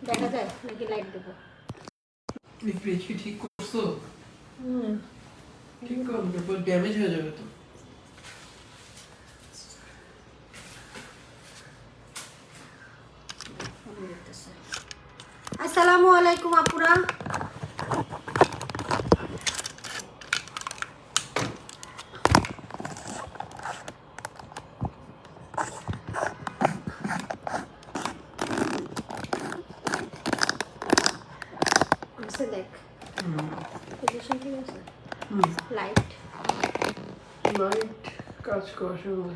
দেখা যায় নাকি লাইট দেবো? এই ফ্রিজ কি ঠিক করছো? ঠিক করো, তারপর ড্যামেজ হয়ে যাবে তো। আসসালামু আলাইকুম আপুরা। দেখ পজিশন ঠিক আছে। লাইট কাজ করার সময়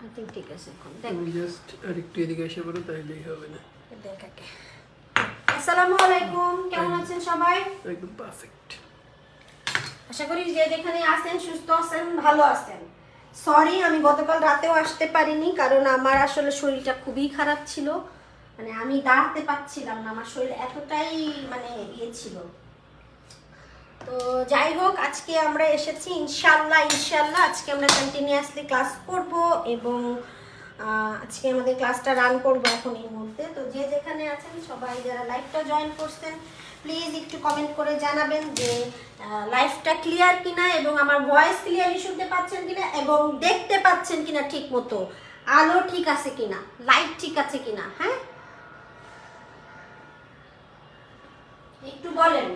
আই থিঙ্ক ঠিক আছে। এখন দেখ, তুমি জাস্ট আরেকটু এদিকে এসে পড়ো, তাইলেই হবে না। দেখ আগে। আসসালামু আলাইকুম, কেমন আছেন সবাই? একদম পারফেক্ট। আশা করি যে যেখানে আছেন সুস্থ আছেন, ভালো আছেন। সরি আমি গতকাল রাতেও আসতে পারিনি, কারণ আমার আসলে শরীরটা খুবই খারাপ ছিল। মানে আমি দাঁড়াতে পারছিলাম না, আমার শরীর এতটাই মানে ছিল। তো যাই হোক, আজকে আমরা এসেছি ইনশাল্লাহ আজকে আমরা কন্টিনিউয়াসলি ক্লাস করব এবং আজকে আমাদের ক্লাসটা রান করব এখন এই মুহূর্তে। তো যে যেখানে আছেন সবাই যারা লাইভটা জয়েন করছেন, প্লিজ একটু কমেন্ট করে জানাবেন যে লাইভটা ক্লিয়ার কিনা এবং আমার ভয়েস ক্লিয়ারলি শুনতে পাচ্ছেন কিনা এবং দেখতে পাচ্ছেন কিনা ঠিক মতো, আলো ঠিক আছে কিনা, লাইট ঠিক আছে কিনা। হ্যাঁ, একটু বলেন।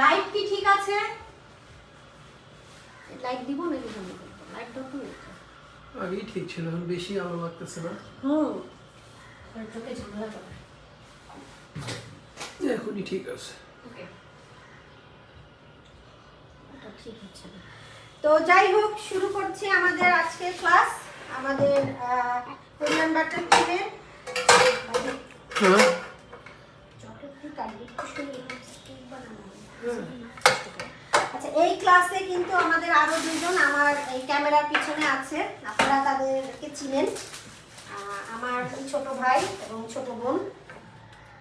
লাইট কি ঠিক আছে? লাইট দিব নাকি বন্ধ করব? লাইট দাও তো। আগেই ঠিক ছিল, এখন বেশি আলো লাগতেছে না। চোখে ঝামেলা করে। এখনই ঠিক আছে। ওকে, এটা ঠিক হচ্ছে না। তো যাই হোক, শুরু করছি আমাদের আজকের ক্লাস। আমাদের কোরিয়ান বাটার চিকেন আচ্ছা, এই ক্লাসে কিন্তু আমাদের আরো দুজন আমার এই ক্যামেরার পিছনে আছে, আপনারা তাদেরকে চিনেন। আমার ছোট ভাই এবং ছোট বোন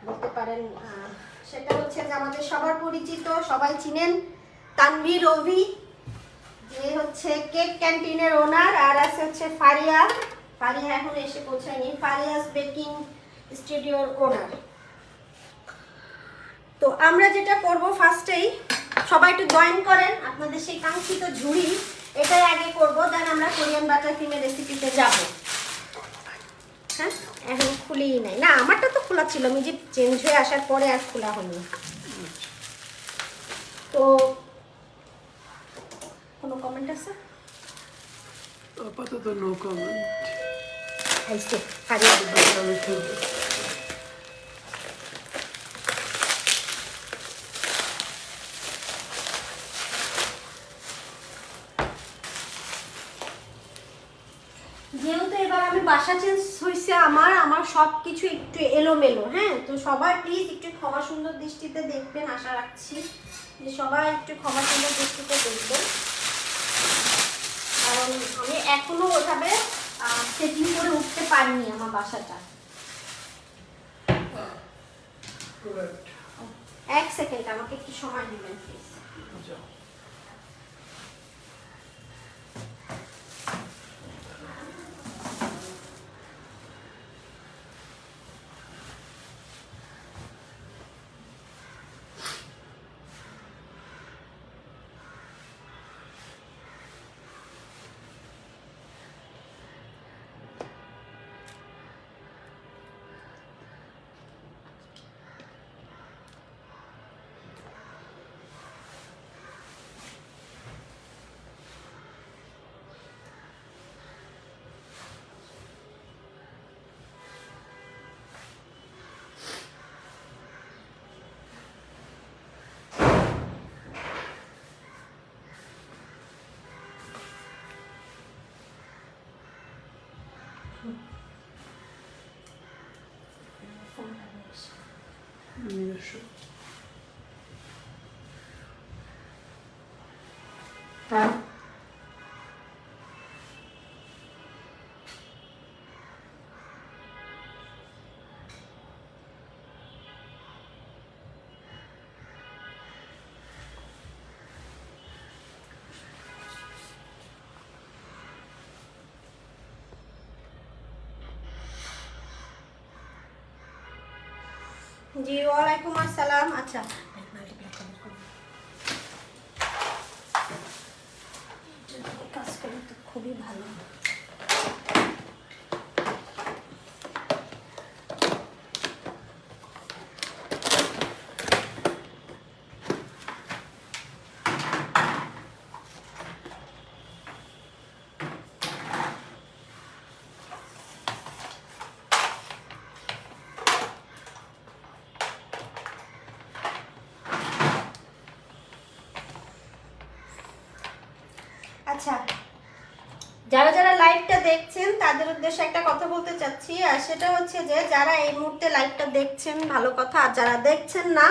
বলতে পারেন। সেটা হচ্ছে যে আমাদের সবার পরিচিত, সবাই চিনেন, তানভীর রবি, যে হচ্ছে কেক ক্যান্টিনের ওনার, আর আছে হচ্ছে ফারিয়া এখন এসে পৌঁছায়নি, ফারিয়াস বেকিং স্টুডিওর ওনার। তো আমরা যেটা করব, ফার্স্টেই সবাই একটু জয়েন করেন, আপনাদের সেই কাঙ্ক্ষিত ঝুড়ি এটাই আগে করব, দেন আমরা কোরিয়ান বাটার ক্রিমের রেসিপিতে যাব। হ্যাঁ, এখন খুলেই নাই না, আমারটা তো খোলা ছিল, আমি যে চেঞ্জ হয়ে আসার পরে আর খোলা হয়নি। তো কোনো কমেন্ট আছে? আপাতত নো কমেন্ট। আইসে হারিয়ে দিব। আমি খুলবো। যেহেতু এবার আমি বাসা চেঞ্জ হয়েছে, আমার সব কিছু একটু এলোমেলো। হ্যাঁ, তো সবাই প্লিজ একটু ক্ষমা সুন্দর দৃষ্টিতে দেখবেন, আশা রাখছি যে সবাই একটু ক্ষমা সুন্দর দৃষ্টিতে দেখবেন, কারণ আমি এখনো ওভাবে সেটিং করে উঠতে পারিনি আমার বাসাটা। এক সেকেন্ড, আমাকে একটু সময় দিবেন প্লিজ। হ্যাঁ, জি ওয়ালাইকুম আসসালাম। আচ্ছা কাজ করলে তো খুবই ভালো। আচ্ছা যারা যারা লাইভটা দেখছেন তাদের উদ্দেশ্যে একটা কথা বলতে চাচ্ছি, আর সেটা হচ্ছে যে যারা এই মুহূর্তে লাইভটা দেখছেন ভালো কথা, আর যারা দেখছেন না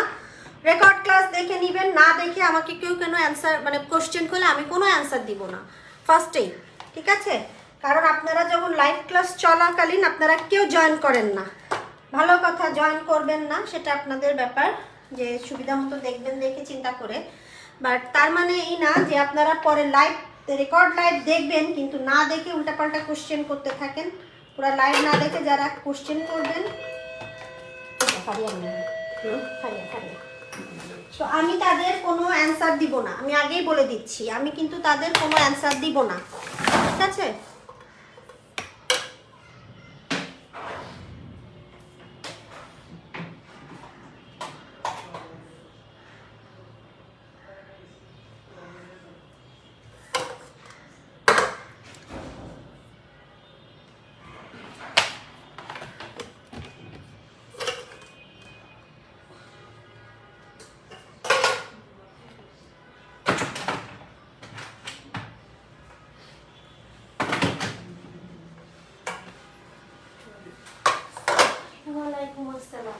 রেকর্ড ক্লাস দেখে নেবেন। না দেখে আমাকে কেউ কেন অ্যান্সার মানে কোশ্চেন করলে আমি কোনো অ্যান্সার দিব না ফার্স্টেই, ঠিক আছে? কারণ আপনারা যখন লাইভ ক্লাস চলাকালীন আপনারা কেউ জয়েন করেন না, ভালো কথা, জয়েন করবেন না, সেটা আপনাদের ব্যাপার, যে সুবিধা মতো দেখবেন দেখে চিন্তা করে। বাট তার মানে এই না যে আপনারা পরে লাইভ রেকর্ড লাইভ দেখবেন কিন্তু না দেখে উল্টাপাল্টা কোশ্চেন করতে থাকেন। পুরো লাইভ না দেখে যারা কোশ্চেন করবেন তো আমি তাদের কোনো অ্যান্সার দিব না, আমি আগেই বলে দিচ্ছি, আমি কিন্তু তাদের কোনো অ্যান্সার দিব না, ঠিক আছে? ওয়ালাইকুম আসসালাম।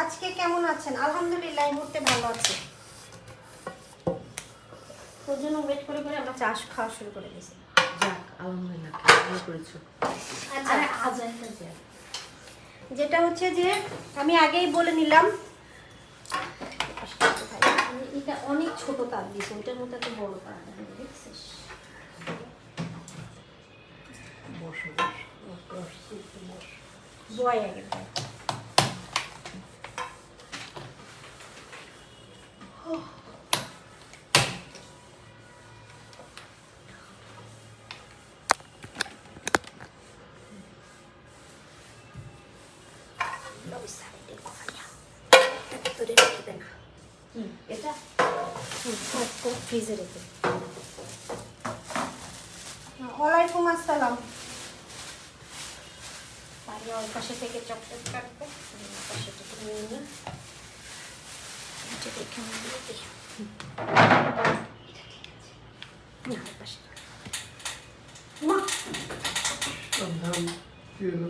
আজকে কেমন আছেন? আলহামদুলিল্লাহ এই মুহূর্তে ভালো আছি। তোর জন্য ওয়েট করে করে আমরা চাষ খাওয়া শুরু করে দিয়েছি। যাক আলহামদুলিল্লাহ ভালো করেছো। আচ্ছা আজ একটা যে যেটা হচ্ছে যে আমি আগেই বলে নিলাম, এটা অনেক ছোট তার দিয়েছে, ওইটার মধ্যে এত বড় তার দেখছিস? বসো বয় আগে এটা ফ্রিজে রেখে। ওয়ালাইকুম আসসালাম। তাহলে ওই পাশে থেকে চকলেট কাটবে, পাশে থেকে নিয়ে নিই, দেখে না পাশে মা সাবধান, কি হলো?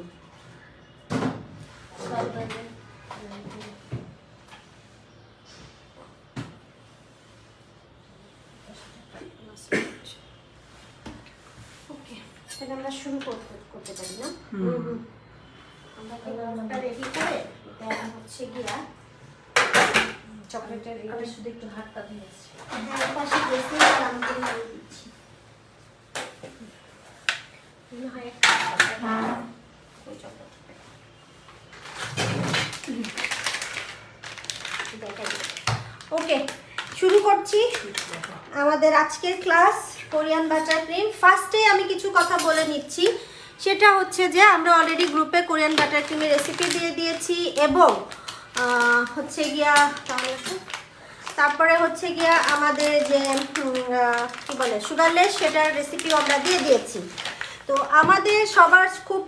ওকে, তাহলে আমরা শুরু করতে পারি না? আমরা রেডি করে এটা হচ্ছে গিয়া চকলেটের এটা শুধু একটু হাতটা ধুয়েছি। হ্যাঁ পাশে বেশি আর আমাদের নিয়ে দিচ্ছি মনে হয় একটা ওই চকলেট দেখা যাবে। ওকে শুরু করছি আমাদের আজকের ক্লাস কোরিয়ান বাটার ক্রিম। ফার্স্টে আমি কিছু কথা বলে নিচ্ছি, সেটা হচ্ছে যে আমরা অলরেডি গ্রুপে কোরিয়ান বাটার ক্রিমের রেসিপি দিয়ে দিয়েছি এবং হচ্ছে গিয়া তারপরে হচ্ছে গিয়া আমাদের যে কি বলে সুগারলেস সেটার রেসিপিও আমরা দিয়ে দিয়েছি। তো আমাদের সবার খুব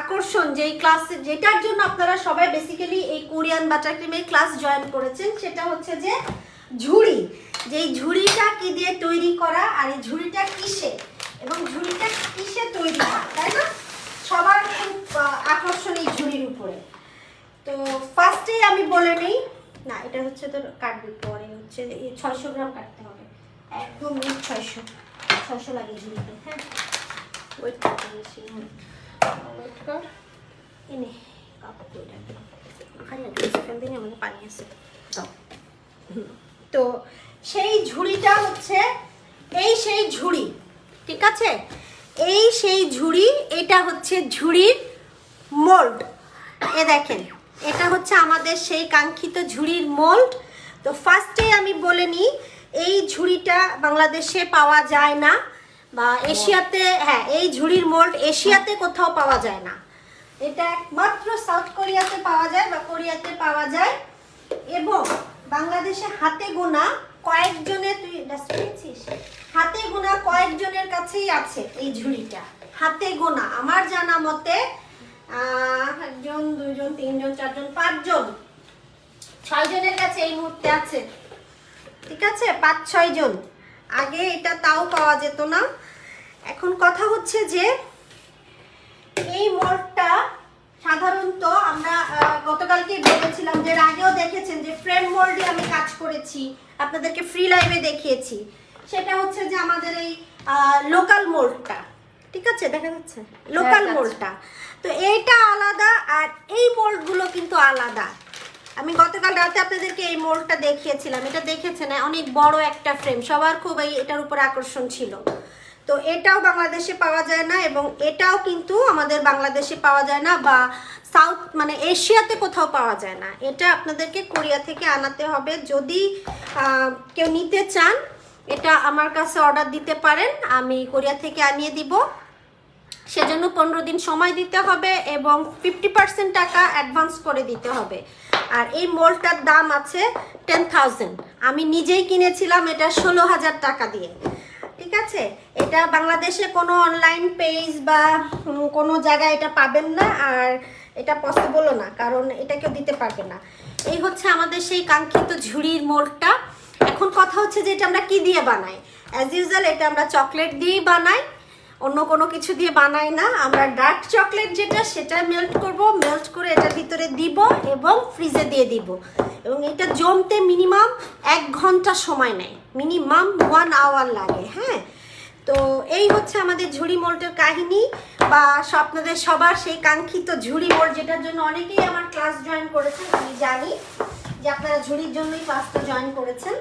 আকর্ষণ যেই ক্লাস, যেটার জন্য আপনারা সবাই বেসিক্যালি এই কোরিয়ান বাটার ক্রিমের ক্লাস জয়েন করেছেন, সেটা হচ্ছে যে ঝুড়ি। যেই ঝুড়িটা কি দিয়ে তৈরি করা আর এই ঝুড়িটা কিসে এবং ঝুড়িটা কিসে তৈরি হয়, তাই না? সবার খুব আকর্ষণ এই ঝুড়ির উপরে। তো ফার্স্টেই আমি বলে নিই, না এটা হচ্ছে তোর কাটবি পরে, হচ্ছে 600 গ্রাম কাটতে হবে, একদম 600 লাগে ঝুড়িতে। হ্যাঁ ওয়েট করতে বেশি ওয়েট কর, এনে কাপড় আমাদের পানি আছে। দাও। তো সেই ঝুড়িটা হচ্ছে এই সেই ঝুড়ি, ঠিক আছে? এই সেই ঝুড়ি, এটা হচ্ছে ঝুড়ির মোল্ড। এ দেখেন, এটা হচ্ছে আমাদের সেই কাঙ্ক্ষিত ঝুড়ির মোল্ড। তো ফার্স্টে আমি বলে নিই, এই ঝুড়িটা বাংলাদেশে পাওয়া যায় না, বা এশিয়াতে, হ্যাঁ এই ঝুড়ির মোল্ড এশিয়াতে কোথাও পাওয়া যায় না। এটা একমাত্র সাউথ কোরিয়াতে পাওয়া যায় বা কোরিয়াতে পাওয়া যায়, এবং বাংলাদেশে হাতে গোনা কয়েকজনের, তুই পেয়েছিস, হাতে গোনা কয়েকজনের কাছেই আছে এই ঝুড়িটা। হাতে গোনা আমার জানা মতে 1 জন 2 জন 3 জন 4 জন 5 জন 6 জনের কাছে এই মুহূর্তে আছে, ঠিক আছে? 5-6 জন। আগে এটা তাও পাওয়া যেত না। এখন কথা হচ্ছে যে এই মোল্ডটা সাধারণত আমরা গতকালকে বলেছিলাম, যে আগেও দেখেছেন যে ফ্রেম মোল্ডে আমি কাজ করেছি, আপনাদেরকে ফ্রি লাইভে দেখিয়েছি। সেটা হচ্ছে যে আমাদের এই লোকাল মোল্ডটা, ঠিক আছে? দেখা যাচ্ছে লোকাল মোল্ডটা। তো এইটা আলাদা, আর এই মোল্ডগুলো কিন্তু আলাদা। আমি গতকাল রাতে আপনাদেরকে এই মোল্ডটা দেখিয়েছিলাম, এটা দেখেছেন, অনেক বড় একটা ফ্রেম, সবার খুব এটার উপর আকর্ষণ ছিল। তো এটাও বাংলাদেশে পাওয়া যায় না, এবং এটাও কিন্তু আমাদের বাংলাদেশে পাওয়া যায় না, বা সাউথ মানে এশিয়াতে কোথাও পাওয়া যায় না। এটা আপনাদেরকে কোরিয়া থেকে আনাতে হবে। যদি কেউ নিতে চান, এটা আমার কাছে অর্ডার দিতে পারেন, আমি কোরিয়া থেকে আনিয়ে দিব। সেজন্য 15 দিন সময় দিতে হবে, এবং 50% টাকা অ্যাডভান্স করে দিতে হবে। আর এই মোল্ডটার দাম আছে 10,000। আমি নিজেই কিনেছিলাম এটা 16,000 টাকা দিয়ে, ঠিক আছে? এটা বাংলাদেশে কোনো অনলাইন পেজ বা কোনো জায়গায় এটা পাবেন না, আর এটা পসিবলও না, কারণ এটা কেউ দিতে পারবে না। এই হচ্ছে আমাদের সেই কাঙ্ক্ষিত ঝুড়ির মোল্ডটা। এখন কথা হচ্ছে যে এটা আমরা কি দিয়ে বানাই। অ্যাজ ইউজুয়াল এটা আমরা চকলেট দিয়েই বানাই, অন্য কোনো কিছু দিয়ে বানাই না। আমরা ডার্ক চকলেট যেটা, সেটা মেল্ট করব, মেল্ট করে এটার ভিতরে দিব এবং ফ্রিজে দিয়ে দিব, এবং এটা জমতে মিনিমাম 1 ঘন্টা সময় নেয়, মিনিমাম 1 আওয়ার লাগে। হ্যাঁ, তো এই হচ্ছে আমাদের ঝুড়ি মোল্ডের কাহিনী, বা আপনাদের সবার সেই কাঙ্ক্ষিত ঝুড়ি মোল্ড, যেটার জন্য অনেকেই আমার ক্লাস জয়েন করেছেন। আমি জানি যে আপনারা ঝুড়ির জন্যই ক্লাসটা জয়েন করেছেন।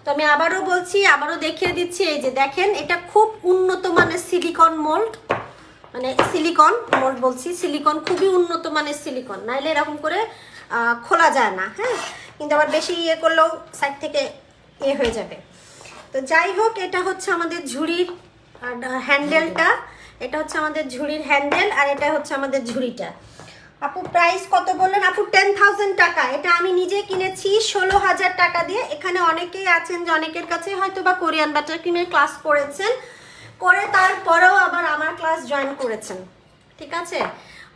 তো আমি আবারও বলছি, আবারও দেখিয়ে দিচ্ছি, এই যে দেখেন, এটা খুব উন্নত মানের সিলিকন মোল্ড, মানে সিলিকন মোল্ড বলছি, সিলিকন খুবই উন্নত মানের সিলিকন, নাইলে এরকম করে খোলা যায় না। হ্যাঁ, কিন্তু আবার বেশি ইয়ে করলেও সাইড থেকে হয়ে যাবে। তো যাই হোক, এটা হচ্ছে আমাদের ঝুড়ির হ্যান্ডেলটা, এটা হচ্ছে আমাদের ঝুড়ির হ্যান্ডেল, আর এটা হচ্ছে আমাদের ঝুড়িটা। আপু প্রাইস কত বললেন? আপু 10,000 টাকা। এটা আমি নিজে কিনেছি 16,000 টাকা দিয়ে। এখানে অনেকেই আছেন যে অনেকের কাছে হয়তো বা কোরিয়ান বাটার ক্রিমের ক্লাস করেছেন, করে তারপরেও আবার আমার ক্লাস জয়েন করেছেন, ঠিক আছে?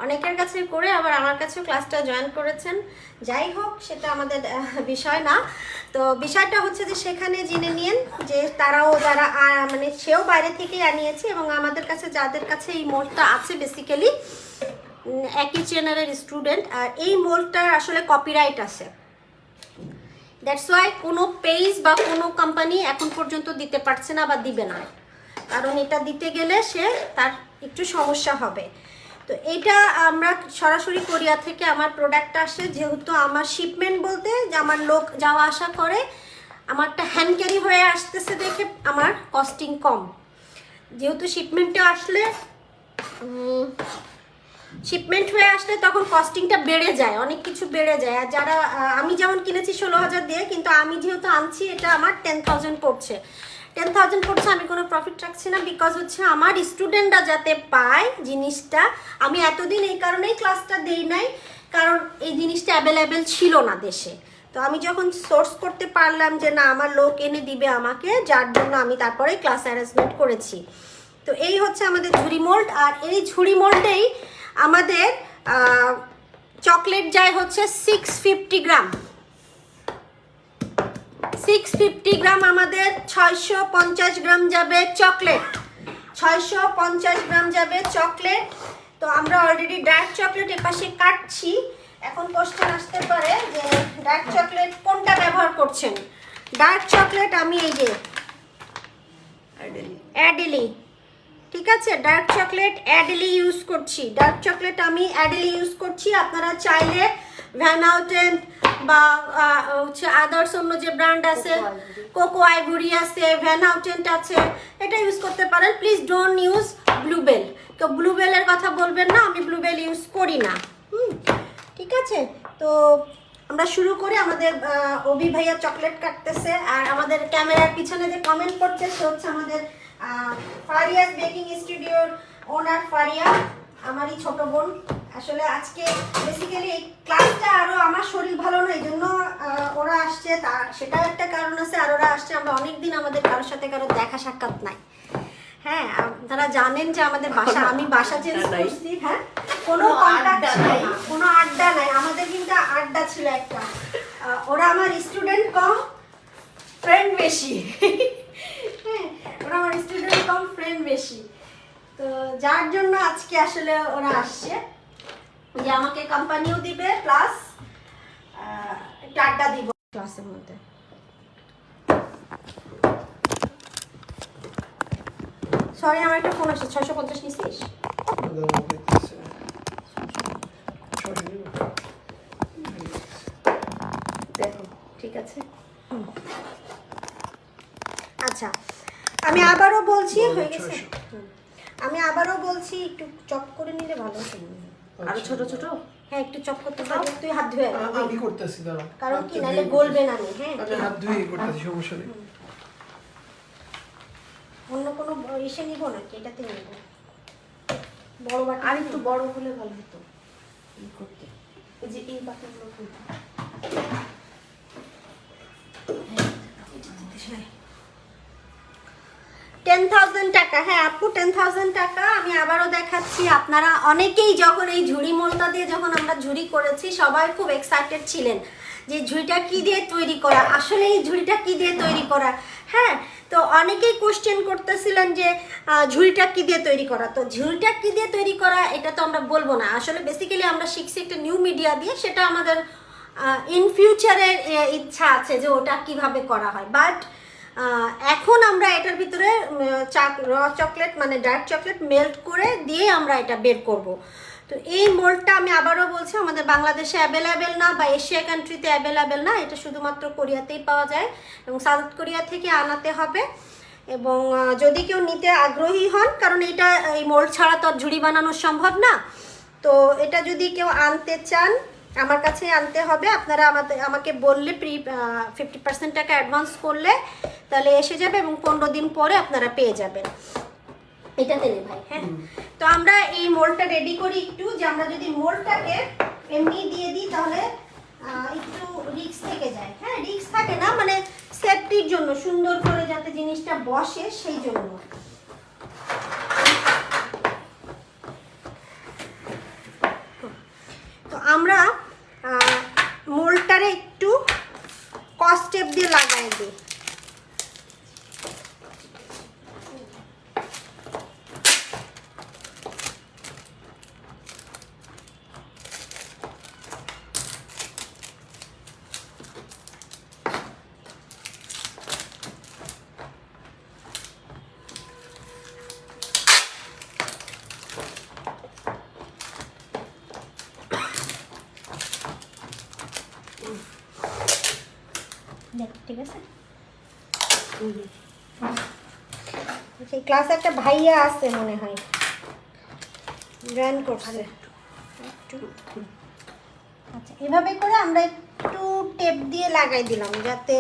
অনেকের কাছে করে আবার আমার কাছেও ক্লাসটা জয়েন করেছেন। যাই হোক, সেটা আমাদের বিষয় না। তো বিষয়টা হচ্ছে যে সেখানে জেনে নিন যে তারাও, যারা মানে সেও বাইরে থেকেই আনিয়েছে, এবং আমাদের কাছে যাদের কাছে এই মোল্ডটা আছে বেসিক্যালি একই চ্যানেলের স্টুডেন্ট, আর এই মোল্ডটার আসলে কপিরাইট আছে। দ্যাটস ওয়াই কোনো পেজ বা কোনো কোম্পানি এখন পর্যন্ত দিতে পারছে না বা দিবে না, কারণ এটা দিতে গেলে তার একটু সমস্যা হবে। তো এটা আমরা সরাসরি কোরিয়া থেকে আমার প্রোডাক্টটা আসে, যেহেতু আমার শিপমেন্ট বলতে যে আমার লোক যাওয়া আসা করে, আমারটা হ্যান্ড ক্যারি হয়ে আসতেছে দেখে আমার কস্টিং কম। যেহেতু শিপমেন্টে আসলে শিপমেন্ট হয়ে আসলে তখন কস্টিংটা বেড়ে যায়, অনেক কিছু বেড়ে যায়। আর যারা, আমি যেমন কিনেছি 16,000 দিয়ে, কিন্তু আমি যেহেতু আনছি, এটা আমার 10,000 পড়ছে। 10,000 পড়ছে, আমি কোনো প্রফিট রাখছি না, বিকজ হচ্ছে আমার স্টুডেন্টরা যাতে পায় জিনিসটা। আমি এতদিন এই কারণেই ক্লাসটা দেই নাই, কারণ এই জিনিসটা অ্যাভেলেবেল ছিল না দেশে। তো আমি যখন সোর্স করতে পারলাম যে না, আমার লোক এনে দিবে আমাকে, যার জন্য আমি তারপরে ক্লাস অ্যারেঞ্জমেন্ট করেছি। তো এই হচ্ছে আমাদের ঝুড়ি মোল্ড, আর এই ঝুড়ি মোল্ডেই আমাদের চকলেট যায় হচ্ছে 650 গ্রাম। 650 গ্রাম আমাদের 650 গ্রাম যাবে চকলেট, 650 গ্রাম যাবে চকলেট। তো আমরা অলরেডি ডার্ক চকলেট এপাশে কাটছি। এখন কোশ্চেন আসতে পারে যে ডার্ক চকলেট কোনটা ব্যবহার করছেন। ডার্ক চকলেট আমি এই যে অ্যাডেলি, ঠিক আছে, ডার্ক চকলেট অ্যাডেলি ইউজ করছি, ডার্ক চকলেট আমি অ্যাডেলি ইউজ করছি। আপনারা চাইলে ভ্যান আউটেন বা হচ্ছে আদার্স অন্য যে ব্র্যান্ড আছে, কোকো আইভরি আছে, ভ্যান আউটেন্ট আছে, এটা ইউজ করতে পারেন। Please don't use bluebell. তো ব্লুবেলের কথা বলবেন না, আমি ব্লুবেল ইউজ করি না। ঠিক আছে, তো আমরা শুরু করি। আমাদের অভি ভাইয়া চকলেট কাটতেছে, আর আমাদের ক্যামেরার পিছনে যে কমেন্ট করছে সে হচ্ছে আমাদের ফারিয়াস বেকিং স্টুডিওর ওনার ফারিয়া, আমারই ছোট বোন। আসলে আজকে বেসিক্যালি এই ক্লাসটা আরও আমার শরীর ভালো না, এই জন্য ওরা আসছে, সেটাও একটা কারণ আছে। আর ওরা আসছে, আমরা অনেকদিন আমাদের কারোর সাথে কারো দেখা সাক্ষাৎ নাই। হ্যাঁ, আপনারা জানেন যে আমাদের বাসা, আমি বাসা চেঞ্জ করছি। হ্যাঁ, কোনো কন্টাক্ট নাই, কোনো আড্ডা নাই। আমাদের কিন্তু আড্ডা ছিল একটা। ওরা আমার স্টুডেন্ট কম, ফ্রেন্ড বেশি। হ্যাঁ, ওরা আমার স্টুডেন্ট কম, ফ্রেন্ড বেশি। তো যার জন্য আজকে আসলে ওরা আসছে, যে আমাকে কোম্পানিও দিবে প্লাস একটা আড্ডা দিব ক্লাসের মধ্যে। সরি, আমার একটা ফোন আসছে। 650 নিছিস? দেখো, ঠিক আছে। আচ্ছা, আমি আবারও বলছি, হয়ে গেছে। আমি আবারও বলছি, একটু চপ করে নিলে ভালো হতো। আরো ছোট ছোট? হ্যাঁ, একটু চপ করতে পারবি? তুই হাত ধুয়ে আয়। আমি করতেছি, দাঁড়া। কারণ কি, নাহলে গলবে না। আমি হাত ধুয়ে করতেছি, সমস্যা নেই। অন্য কোনো ইসে নিব নাকি? এটাতে নিব বড় বাটি। আর একটু বড় হলে ভালো হতো এই করতে। এই যে এই বাটিগুলো করতে। 10,000 টাকা। হ্যাঁ আপু, 10,000 টাকা। আমি আবারও দেখাচ্ছি। আপনারা অনেকেই যখন এই ঝুড়ি মোলটা দিয়ে যখন আমরা ঝুড়ি করেছি, সবাই খুব এক্সাইটেড ছিলেন যে ঝুড়িটা কি দিয়ে তৈরি করা, আসলে এই ঝুড়িটা কি দিয়ে তৈরি করা। হ্যাঁ, তো অনেকেই কোশ্চেন করতেছিলেন যে ঝুড়িটা কি দিয়ে তৈরি করা। তো ঝুড়িটা কি দিয়ে তৈরি করা এটা তো আমরা বলবো না। আসলে বেসিক্যালি আমরা শিখছি একটা নিউ মিডিয়া দিয়ে, সেটা আমাদের ইন ফিউচারের ইচ্ছা আছে যে ওটা কিভাবে করা হয়। বাট এখন আমরা এটার ভিতরে র চকলেট মানে ডার্ক চকলেট মেল্ট করে দিয়ে আমরা এটা বের করব। তো এই মোল্ডটা আমি আবারও বলছি, আমাদের বাংলাদেশে অ্যাভেলেবেল না বা এশিয়া কান্ট্রিতে অ্যাভেলেবেল না। এটা শুধুমাত্র কোরিয়াতেই পাওয়া যায় এবং সাউথ কোরিয়া থেকে আনাতে হবে। এবং যদি কেউ নিতে আগ্রহী হন, কারণ এটা এই মোল্ড ছাড়া তো ঝুড়ি বানানো সম্ভব না, তো এটা যদি কেউ আনতে চান আমার কাছে আনতে হবে। আপনারা আমাকে বললে 50% টাকা অ্যাডভান্স করলে তাহলে এসে যাবে এবং 15 দিন পরে আপনারা পেয়ে যাবেন। এটা দেনে ভাই। হ্যাঁ, তো আমরা এই মোল্ডটা রেডি করি একটু, যে আমরা যদি মোল্ডটাকে এমনি দিয়ে দিই তাহলে একটু রিস্ক থেকে যায়। হ্যাঁ, রিস্ক থাকে না, মানে সেফটির জন্য, সুন্দর করে যাতে জিনিসটা বসে সেই জন্য। তো আমরা মোল্ডটারে একটু কস্টেপ দিয়ে লাগাই দিই। ঠিক আছে, সেই ক্লাসে একটা ভাইয়া আছে মনে হয়, জয়েন করছে। আচ্ছা, এভাবে করে আমরা একটু টেপ দিয়ে লাগাই দিলাম যাতে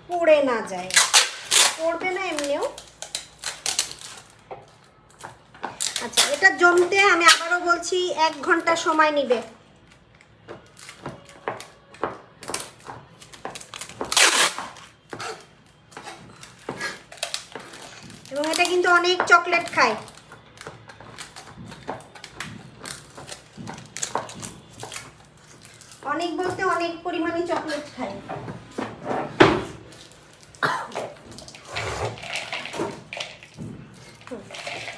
পড়ে না যায়। পড়বে না এমনিও। আচ্ছা, এটা জমতে আমি আবারও বলছি 1 ঘন্টা সময় নেবে। এবং এটা কিন্তু অনেক চকলেট খায়। অনেক বলতে অনেক পরিমাণে চকলেট খায়।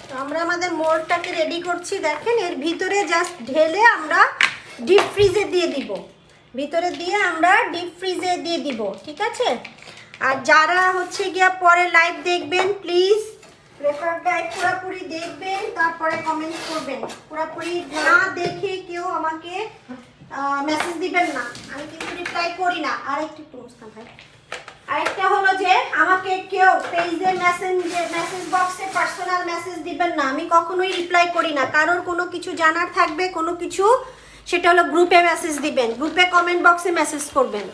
তো আমরা আমাদের মোল্ডটাকে রেডি করছি। দেখেন, এর ভিতরে জাস্ট ঢেলে আমরা ডিপ ফ্রিজে দিয়ে দিব। ভিতরে দিয়ে আমরা ডিপ ফ্রিজে দিয়ে দিব। ঠিক আছে, আর যারা হচ্ছে গিয়া পরে লাইভ দেখবেন প্লিজ রেফার গাইড পুরোপুরি দেখবেন, তারপরে কমেন্ট করবেন। পুরোপুরি না দেখে কেউ আমাকে মেসেজ দিবেন না, আমি কিন্তু রিপ্লাই করি না। আরেকটু প্রশ্ন ভাই, আরেকটা হলো যে আমাকে কেউ পেজে মেসেজ বক্সে পার্সোনাল মেসেজ দিবেন না, আমি কখনোই রিপ্লাই করি না। কারোর কোনো কিছু জানার থাকবে, কোনো কিছু, সেটা হলো গ্রুপে মেসেজ দিবেন, গ্রুপে কমেন্ট বক্সে মেসেজ করবেন।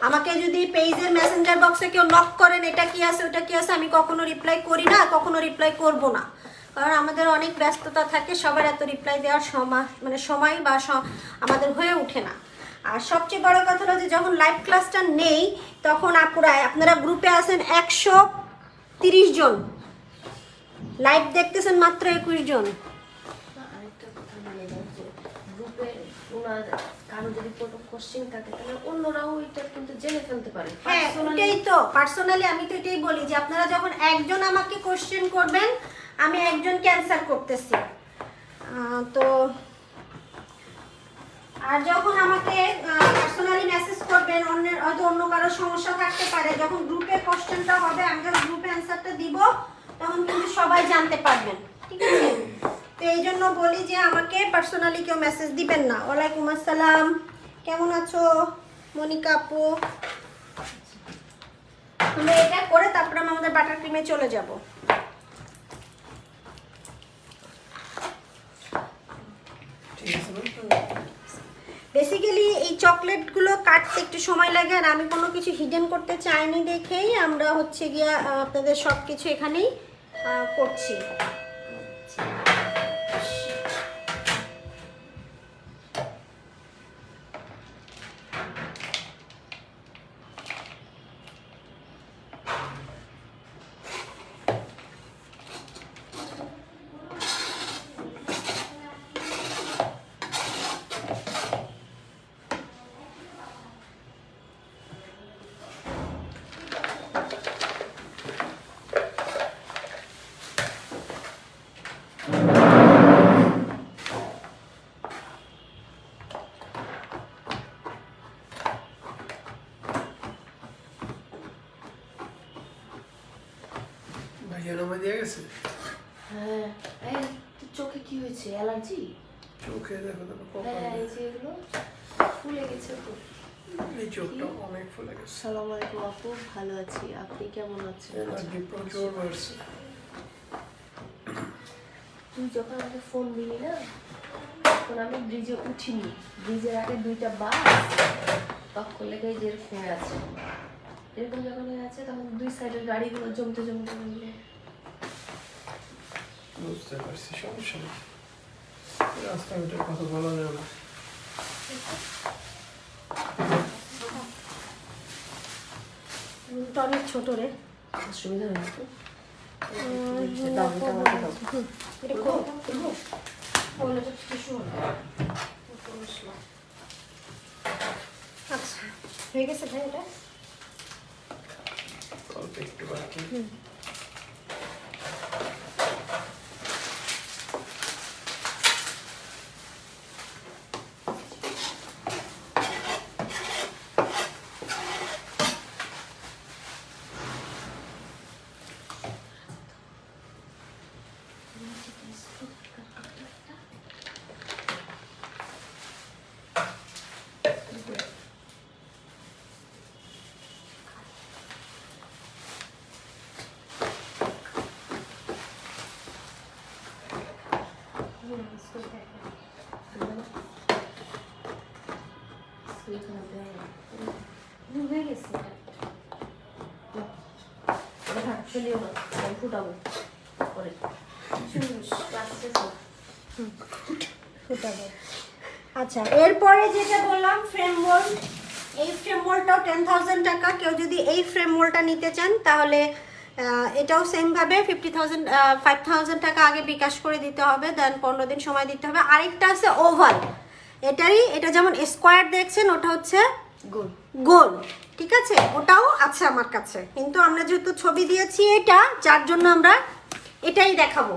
আমাকে যদি পেজের মেসেঞ্জার বক্সে কেউ নক করেন এটা কি আছে ওটা কি আছে, আমি কখনো রিপ্লাই করি না, কখনো রিপ্লাই করব না। কারণ আমাদের অনেক ব্যস্ততা থাকে, সবার এত রিপ্লাই দেওয়ার সময় বা আমাদের হয়ে ওঠে না। আর সবচেয়ে বড় কথা হলো যে যখন লাইভ ক্লাসটা নেই তখন আপনারা গ্রুপে আছেন 130 জন, লাইভ দেখতেছেন মাত্র 21 জন। আরেকটা কথা বলে দাও যে গ্রুপে ওনার কারো যদি কোনো কোশ্চেন থাকে তাহলে অন্যরাও এটা কিন্তু জেনে ফেলতে পারে। হ্যাঁ ওটাই তো, পার্সোনালি আমি তো এটাই বলি যে আপনারা যখন একজন আমাকে কোশ্চেন করবেন আমি একজনকে অ্যান্সার করতেছি। তো আর যখন আমাকে পার্সোনালি মেসেজ করবেন, অন্য কারো সমস্যা থাকতে পারে, যখন গ্রুপে কোশ্চেনটা হবে আমি যখন গ্রুপে অ্যান্সারটা দিব তখন কিন্তু সবাই জানতে পারবেন, ঠিক আছে? তো এই জন্য বলি যে আমাকে পার্সোনালি কেউ মেসেজ দিবেন না। ওয়ালাইকুম আসসালাম, কেমন আছো মনিকা আপু? আমরা এটা করে তারপরে আমরা আমাদের বাটার ক্রিমে চলে যাব। ঠিক আছে না? বেসিক্যালি এই চকলেটগুলো কাটতে একটু সময় লাগে, আর আমি কোনো কিছু হিডেন করতে চাইনি দেখেই আমরা হচ্ছে গিয়া আপনাদের সব কিছু এখানেই করছি। ভাইয়া নামা দিয়ে গেছে হ্যাঁ, এই তোর চোখে কি হয়েছে? অ্যালার্জি? চোখে দেখো দেখো হ্যাঁ, এই যে এগুলো ফুলে গেছে তো। এই চোখটা অনেক ফুলে গেছে। আসসালামু আলাইকুম আপু, ভালো আছি, আপনি কেমন আছেন? এনার্জি প্রচুর বাড়ছে। তুই যখন আমাকে ফোন দিলি না তখন আমি ব্রিজে উঠিনি, ব্রিজের আগে 2টা বাস তখন লেগে যেরকম হয়ে আছে, এরকম যখন হয়ে আছে তখন 2 সাইডের গাড়িগুলো জমতে মিলে। বুঝতে পারছি, সমস্যা নেই। রাস্তাঘাটের কথা বলা যাবে না। অনেক ছোট রে, অসুবিধা হয়নি তো? এটা করবো। আচ্ছা হয়ে গেছে ভাই, এটা অল্প একটু বাকি। হয়ে গেছে। চলিও না, আমি ফুটাবো পরে। ফুটাবো। আচ্ছা এরপরে যেটা বললাম ফ্রেম মোল্ড, এই ফ্রেম মোল্ডটাও 10,000 টাকা। কেউ যদি এই ফ্রেম মোল্ডটা নিতে চান তাহলে এটাও সেমভাবে 5,000 টাকা আগে বিকাশ করে দিতে হবে, দেন 15 দিন সময় দিতে হবে। আরেকটা আছে ওভাল, এটা যেমন স্কোয়ার দেখছেন ওটা হচ্ছে গোল গোল, ঠিক আছে? ওটাও আছে আমার কাছে, কিন্তু আমরা যেহেতু ছবি দিয়েছি এটা, যার জন্য আমরা এটাই দেখাবো।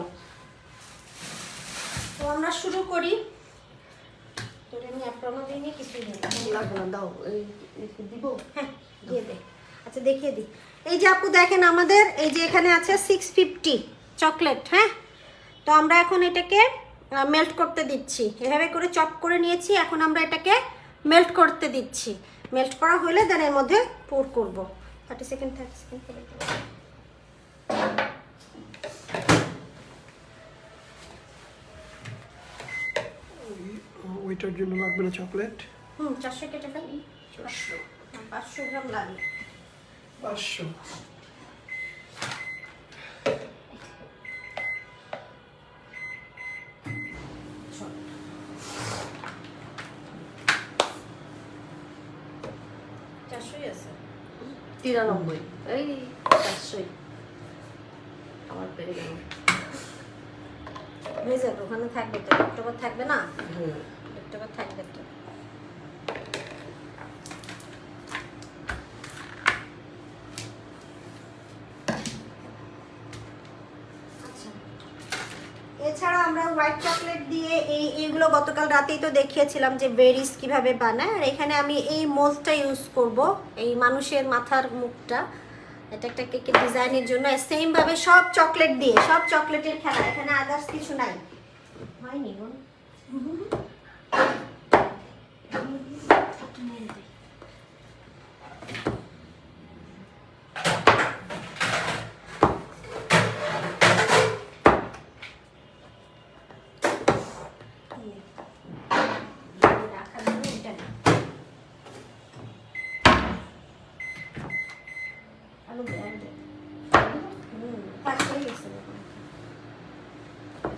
তো আমরা শুরু করি। তোরে আমি আপনারা দিইনি, কিছুই দিই লাগবে না, দাও দিব। হ্যাঁ দিয়ে দে। আচ্ছা দেখিয়ে দিই। এই যে আপু দেখেন আমাদের এই যে এখানে আছে 650, চকলেট। হ্যাঁ, তো আমরা এখন এটাকে মেল্ট করতে দিচ্ছি। এভাবে করে চপ করে নিয়েছি, এখন আমরা এটাকে মেল্ট করতে দিচ্ছি। মেল্ট করা হলে দেন এর মধ্যে পোর করব। 30 সেকেন্ড 30 সেকেন্ড করে দেব। ওইটার জন্য লাগবে না চকলেট? 400 কেটে ফেলি। 500 গ্রাম লাগবে। 500। আছে 93 এই 400 আমার পেরে গেল। হয়ে যাবে, ওখানে থাকবে তো, অক্টোবর থাকবে না? হ্যাঁ। অক্টোবর থাকবে তো। আচ্ছা, এছাড়া আমরা হোয়াইট চকলেট দিয়ে এইগুলো গতকাল রাতেই তো দেখিয়েছিলাম যে বেরিজ কিভাবে বানায়। আর এখানে আমি এই মোল্ডটা ইউজ করব, এই মানুষের মাথার মুখটা। এটা একটা কেকের ডিজাইনের জন্য সেম ভাবে সব চকলেট দিয়ে, সব চকলেটের খেলা, এখানে আদার্স কিছু নাই। হয়নি গো।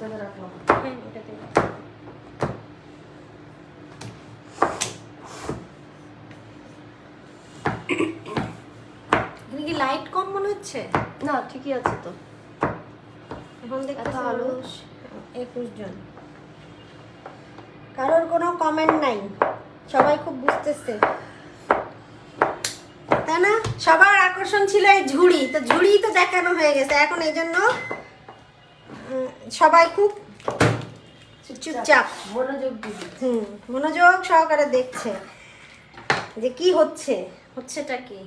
এটাতে রাখলাম। কি লাইট কম মনে হচ্ছে? না ঠিকই আছে তো। এখন দেখতে এত আলো। 21 জন, কারোর কোনো কমেন্ট নাই, সবাই খুব বুঝতেছে, তাই না? সবার আকর্ষণ ছিল এই ঝুড়ি, তো ঝুড়ি তো দেখানো হয়ে গেছে এখন, এই জন্য সবাই খুব চুপচাপ মনোযোগ দিবি। মনোযোগ সহকারে দেখছে যে কি হচ্ছে, হচ্ছেটা কি।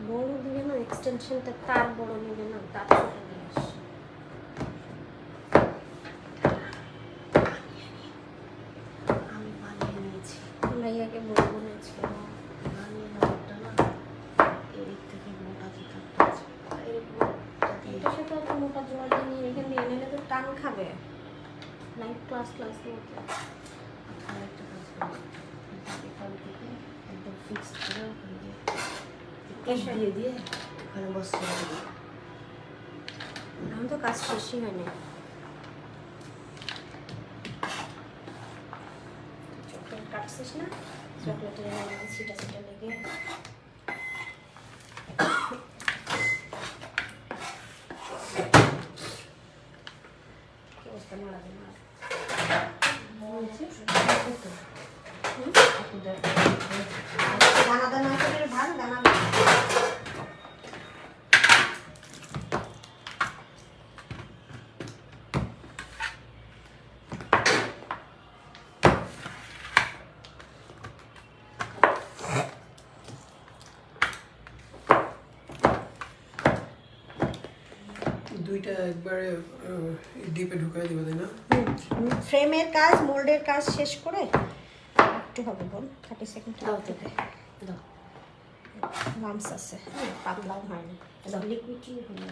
বড় দিবে না, এক্সটেনশনটা তার বড় নিবে না, তার ছোট নিয়ে আসে। আমি বানিয়ে নিয়েছি। ভাইয়াকে বলবো নিয়েছি বানিয়ে নেওয়াটা না এদিক থেকে মোটা দিতে হচ্ছে। এটার সাথে অত মোটা জোড়া দিয়ে নিয়ে এখানে নিয়ে নিলে তো টান খাবে। লাইট ক্লাস মতো আর একটা কাজ করি, এখান থেকে একদম ফিক্সড করে ওখানে দিয়ে দিয়ে ওখানে বস করে দিই। এখন তো কাজ শেষই হয়নি। চকলেট কাটছিস না, চকলেটের ছিটা ছিটা লেগে কি অবস্থা, মারা যাবে না। দানা দানা করে ভাগ, দানা দুইটা একবারে ডিপে ঢুকাই দিবে, তাই না? ফ্রেমের কাজ, মোল্ডের কাজ শেষ করে একটু হবে বোন, 30 সেকেন্ড দাও তো দাও। লামস আছে, পাতলাও হয়নি, লিকুইডই হলো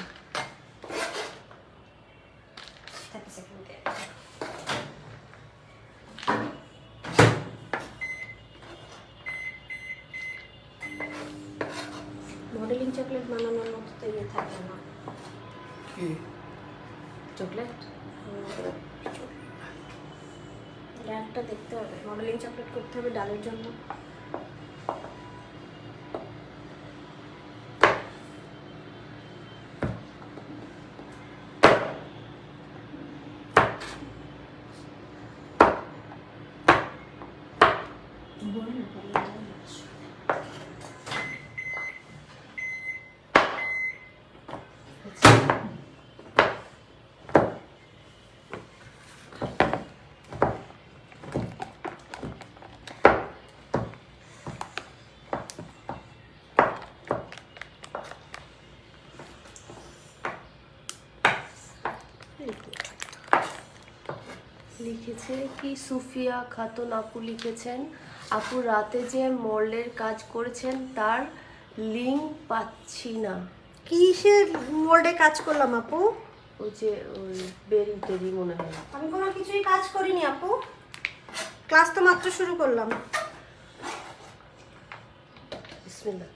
30 সেকেন্ড। মডেলিং চকলেট বানানোর মতো তো ইয়ে থাকে না। কি চকলেট ডালটা দেখতে হবে, মডেলিং চকলেট করতে হবে ডালের জন্য। লিখেছে কি সুফিয়া খাতুন আপু লিখেছেন, আপু রাতে যে মডেলের কাজ করেছেন তার লিঙ্ক পাচ্ছি না। কিসের মোল্ডে কাজ করলাম আপু? ওই যে ওই বেরি টেরি মনে হয়। আমি কোনো কিছুই কাজ করিনি আপু, ক্লাস তো মাত্র শুরু করলাম। বিসমিল্লাহ।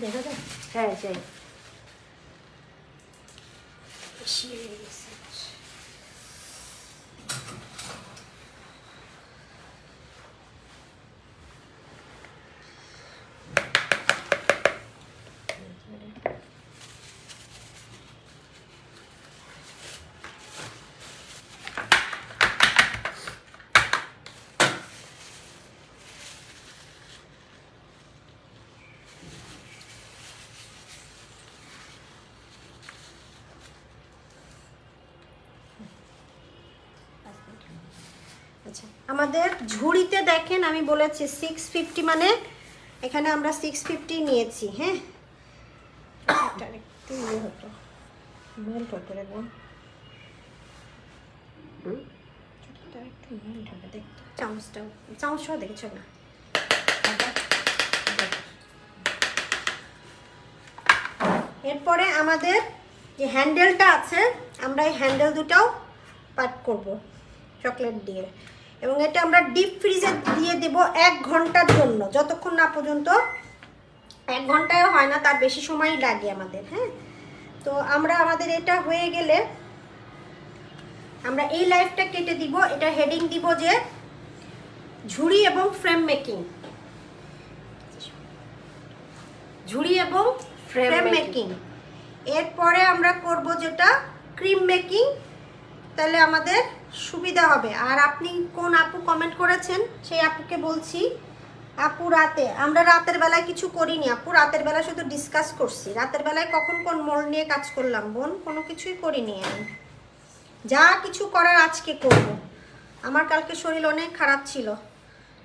দেখা যায় হ্যাঁ যাই। বেশি হয়ে গেছে। আচ্ছা, আমাদের ঝুড়িতে দেখেন আমি বলেছি 650, মানে এখানে আমরা 650 নিয়েছি। হ্যাঁ, এটা একটু ইয়ে হতো, মেল্ট হতো রে বোন, এটা একটু মেল্ট হবে। দেখতো চামচটাও দেখছো না? এরপরে আমাদের যে হ্যান্ডেলটা আছে, আমরা এই হ্যান্ডেল দুটাও পাট করব চকলেট দিয়ে, এবং এটা আমরা ডিপ ফ্রিজে দিয়ে দেব 1 ঘন্টার জন্য, যতক্ষণ না পর্যন্ত, 1 ঘন্টায় হয় না, তার বেশি সময়ই লাগে আমাদের। হ্যাঁ, তো আমাদের এটা হয়ে গেলে আমরা এই লাইফটা কেটে দিব। এটা হেডিং দিব যে ঝুড়ি এবং ফ্রেম মেকিং, ঝুড়ি এবং ফ্রেম মেকিং। এরপরে আমরা করব যেটা ক্রিম মেকিং, তাহলে আমাদের সুবিধা হবে। আর আপনি কোন আপু কমেন্ট করেছেন সেই আপুকে বলছি, আপু আমরা রাতের বেলায় কিছু করিনি আপু, রাতের বেলায় শুধু ডিসকাস করছি। রাতের বেলায় কখন কোন মোল্ড নিয়ে কাজ করলাম বোন? কোনো কিছুই করিনি আমি। যা কিছু করার আজকে করব। আমার কালকে শরীর অনেক খারাপ ছিল,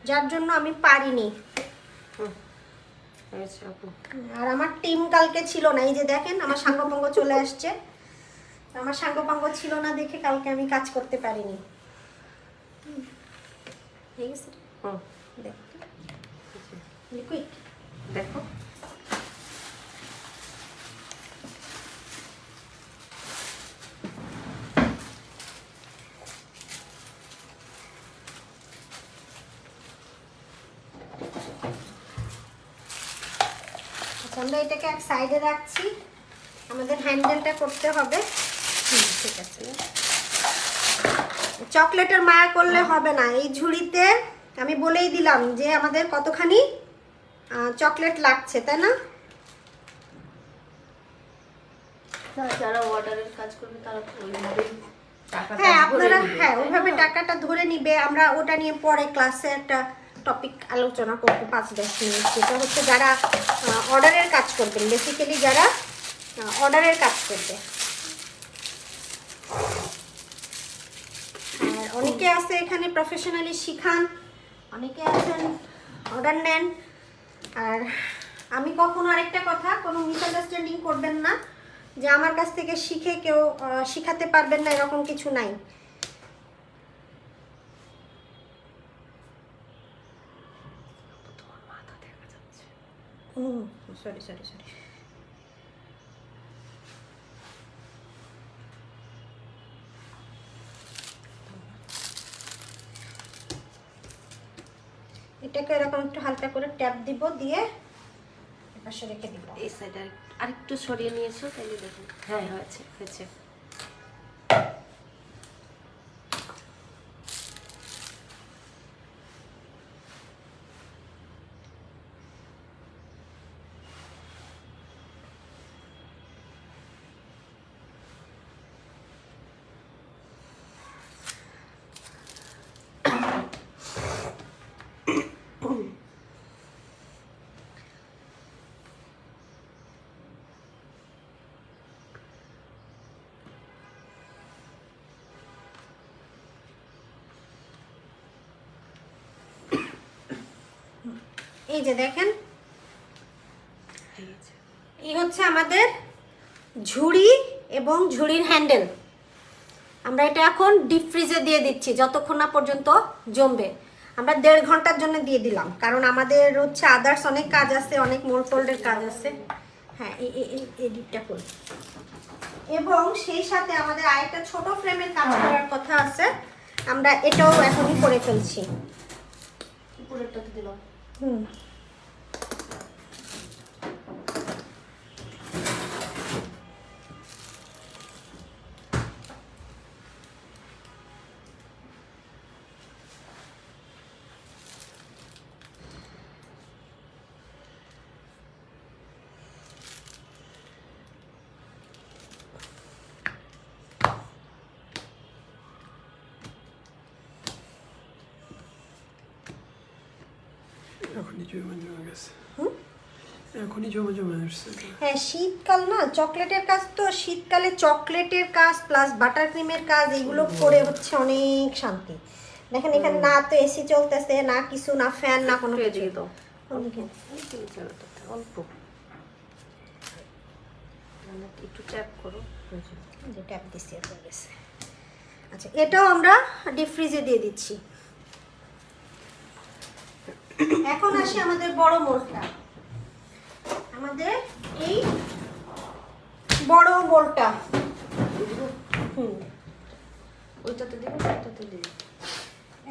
যার জন্য আমি পারিনি। আর আমার টিম কালকে ছিল না, এই যে দেখেন আমার সাঙ্গপাঙ্গ চলে আসছে। আমার সাঙ্গপাঙ্গ ছিল না দেখে কালকে আমি কাজ করতে পারিনি। লিকুইড দেখো আমরা এটাকে এক সাইডে রাখছি, আমাদের হ্যান্ডেলটা করতে হবে। ঠিক আছে, চকলেটের মায়া করলে হবে না। এই ঝুড়িতে আমি বলেই দিলাম যে আমাদের কতখানি চকলেট লাগছে, তাই না? যারা অর্ডারের কাজ করবে তারা তো ওইভাবেই হ্যাঁ, আপনারা হ্যাঁ ওইভাবে টাকাটা ধরে নিবে। আমরা ওটা নিয়ে পরে ক্লাসে একটা টপিক আলোচনা করবো 5-10 মিনিট, যেটা হচ্ছে যারা অর্ডারের কাজ করবেন, বেসিক্যালি যারা অর্ডারের কাজ করবে। আর অনেকে আছে এখানে প্রফেশনালি শিখান, অনেকে আছেন অর্ডার নেন। আর আমি কখনো আরেকটা কথা, কোনো মিসআন্ডারস্ট্যান্ডিং করবেন না যে আমার কাছ থেকে শিখে কেউ শিখাতে পারবেন না, এরকম কিছু নাই। Sorry sorry sorry. এটাকে এরকম একটু হালকা করে ট্যাপ দিব, দিয়ে পাশে রেখে দিব। এই সাইডে আরেকটু সরিয়ে নিয়েছো, তাহলে দেখুন। হ্যাঁ হয়েছে হয়েছে। এই যে দেখেন, এই হচ্ছে আমাদের ঝুড়ি এবং ঝুড়ির হ্যান্ডেল। আমরা এটা এখন ডিপ ফ্রিজে দিয়ে দিচ্ছি যতক্ষণ না পর্যন্ত জমবে। আমরা 1.5 ঘন্টার জন্য দিয়ে দিলাম, কারণ আমাদের হচ্ছে আদার্স অনেক কাজ আছে, অনেক মোল্ড টোল্ডের কাজ আছে। হ্যাঁ, এই ডিপটা করি। এবং সেই সাথে আমাদের আরেকটা ছোট ফ্রেমের কাজ করার কথা আছে, আমরা এটাও এখনই করে ফেলছি। উপরেরটাতে দিলাম। হুম, এখনই জমে গেছে। এখনই জমে আসছে। হ্যাঁ, শীতকাল না, চকলেটের কাজ তো, শীতকালে চকলেটের কাজ প্লাস বাটার ক্রিমের কাজ, এগুলো করে হচ্ছে অনেক শান্তি। দেখেন এখানে না তো এসি চলতেছে, না কিছু, না ফ্যান, না কোনো কিছু। অল্প একটু ট্যাপ করো, যে ট্যাপ দিচ্ছি হয়ে গেছে। আচ্ছা, এটাও আমরা ডিপ ফ্রিজে দিয়ে দিচ্ছি। এখন আসি আমাদের বড় মোলটা। আমাদের এই বড় মোলটা, ওইটাতে দিব, ওইটাতে দিব।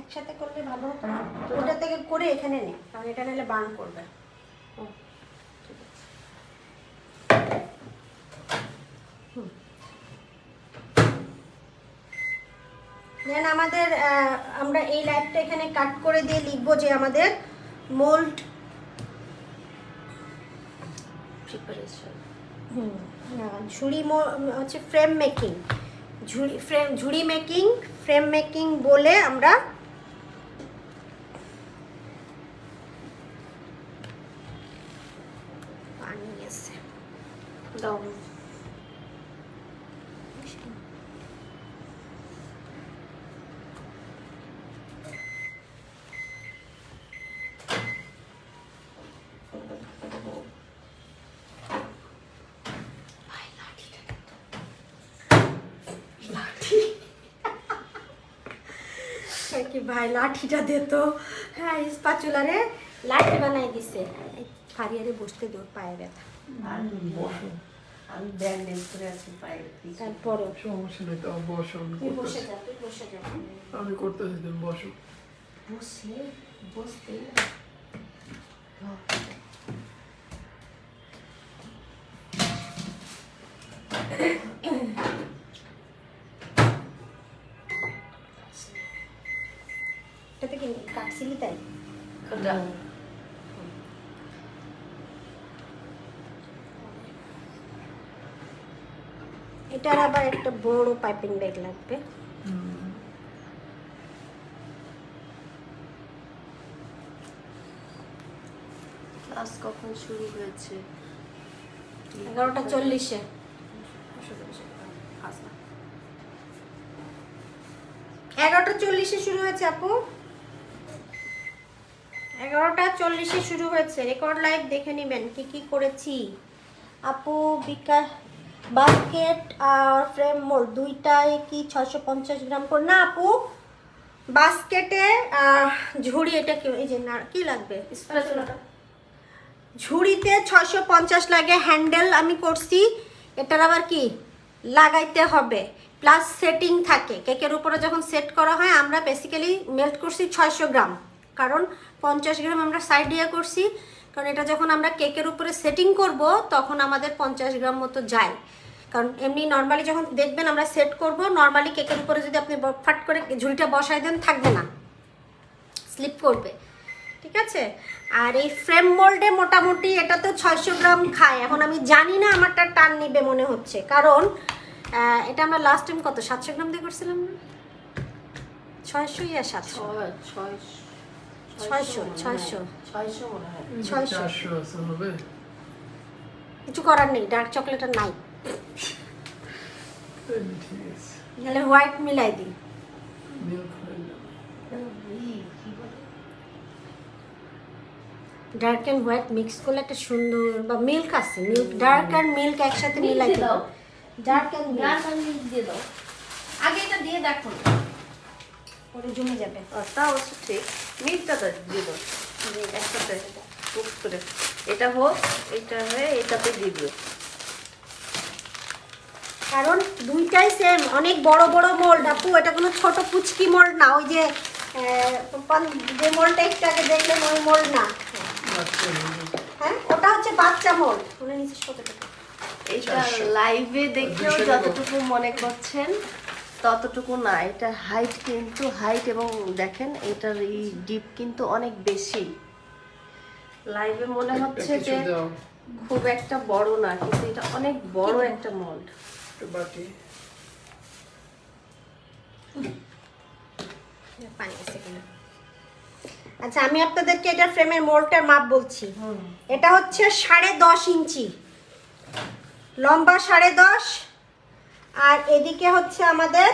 একসাথে করলে ভালো হতো না? ওটা থেকে করে এখানে নে, কারণ এটা নিলে বার্ন করবে। ও, ঠিক আছে। দেন আমাদের আমরা এই লাইনটা এখানে কাট করে দিয়ে লিখবো যে আমাদের মোল্ড প্রিপারেশন। ঝুড়ি হচ্ছে ফ্রেম মেকিং, ঝুড়ি মেকিং, ফ্রেম মেকিং বলে আমরা বানিয়েছি। দাও। কি ভাই লাঠিটা দে তো। হ্যাঁ, স্পাচুলারে লাঠি বানাই দিছে। ফারিয়ারে বসতে দৌড়, পায়ে ব্যথা। বসো, আমি ব্যান্ডেজ করে আছি পায়ে। তারপরও সমস্যা নেই, তো বসো। তুই বসে যা, তুই বসে যা। আমি করতেছি, তুমি বসো। বসে বসতে এটাতে কি কাটছিলি তাই? কোনটা? এটার আবার একটা বড় পাইপিং ব্যাগ লাগবে। ক্লাস কখন শুরু হয়েছে? 11:40-এ। 11:40-এ শুরু হয়েছে আপু, 11:40-এ শুরু হয়েছে। রেকর্ড লাইভ দেখে নেবেন কি কি করেছি। আপু বিকাশ বাস্কেট আর ফ্রেম মোল্ড দুইটাই কি 650 গ্রাম করে? না আপু, বাস্কেটে ঝুড়ি, এটা কি এই যে না কি লাগবে, ঝুড়িতে 650 লাগে। হ্যান্ডেল আমি করছি, এটার আবার কি লাগাইতে হবে, প্লাস সেটিং থাকে। কেকের উপরে যখন সেট করা হয়, আমরা বেসিক্যালি মেল্ট করছি 600 গ্রাম, কারণ 50 গ্রাম আমরা সাইড দিয়ে করছি, কারণ এটা যখন আমরা কেকের উপরে সেটিং করব তখন আমাদের 50 গ্রাম মতো যায়। কারণ এমনি নর্মালি যখন দেখবেন আমরা সেট করব, নর্মালি কেকের উপরে যদি আপনি ফাট করে ঝুড়িটা বসাই দেন, থাকবে না, স্লিপ করবে, ঠিক আছে। আর এই ফ্রেম মোল্ডে মোটামুটি এটা তো 600 গ্রাম খায়। এখন আমি জানি না আমারটা টান নিবে মনে হচ্ছে, কারণ এটা আমরা লাস্ট টাইম কত 700 গ্রাম দিয়ে করছিলাম না? 600 ইয়া 700, 600 মনে হয়। 600 400 আছে, হবে? কিছু করার নেই, ডার্ক চকলেট আর নাই, ঠিক আছে। তাহলে হোয়াইট মিলাই দিই। মিল্ক হয়ে যাবে। ডার্ক অ্যান্ড হোয়াইট মিক্স করলে একটা সুন্দর, বা মিল্ক আছে, মিল্ক ডার্ক আর মিল্ক একসাথে Milk মিলাই দিয়ে দাও। দাও। ডার্ক অ্যান্ড ডার্ক আর মিল্ক দিয়ে দাও। আগে এটা দিয়ে দেখো। পরে জমে যাবে। তা অবশ্য ঠিক, মিল্কটা দিয়ে দাও একসাথে মিক্স করে। এটা হোক, এটা হয়ে এটাতে দিয়ে দিও। কারণ দুইটাই সেম, অনেক বড় বড় মোল্ড আপু, এটা কোনো ছোট পুচকি মোল্ড না। ওই যে যে মোল্ডটা একটু আগে দেখলেন ওই মোল্ড না। হ্যাঁ, ওটা হচ্ছে বাচ্চা মোল্ড। ওটা নিচে ছোটটুকু। এটা লাইভে দেখেও 200 যতটুকু মনে করছেন ততটুকু না। এটা হাইট কিন্তু হাইট, এবং দেখেন এটার এই ডিপ কিন্তু অনেক বেশি। লাইভে মনে হচ্ছে যে খুব একটা বড় না, কিন্তু এটা অনেক বড় একটা মোল্ড। বাটি পানি আছে কিনা। আচ্ছা, আমি আপনাদেরকে এটা ফ্রেমের মোল্ডটার মাপ বলছি। এটা হচ্ছে 10.5 ইঞ্চি লম্বা, 10.5, আর এদিকে হচ্ছে আমাদের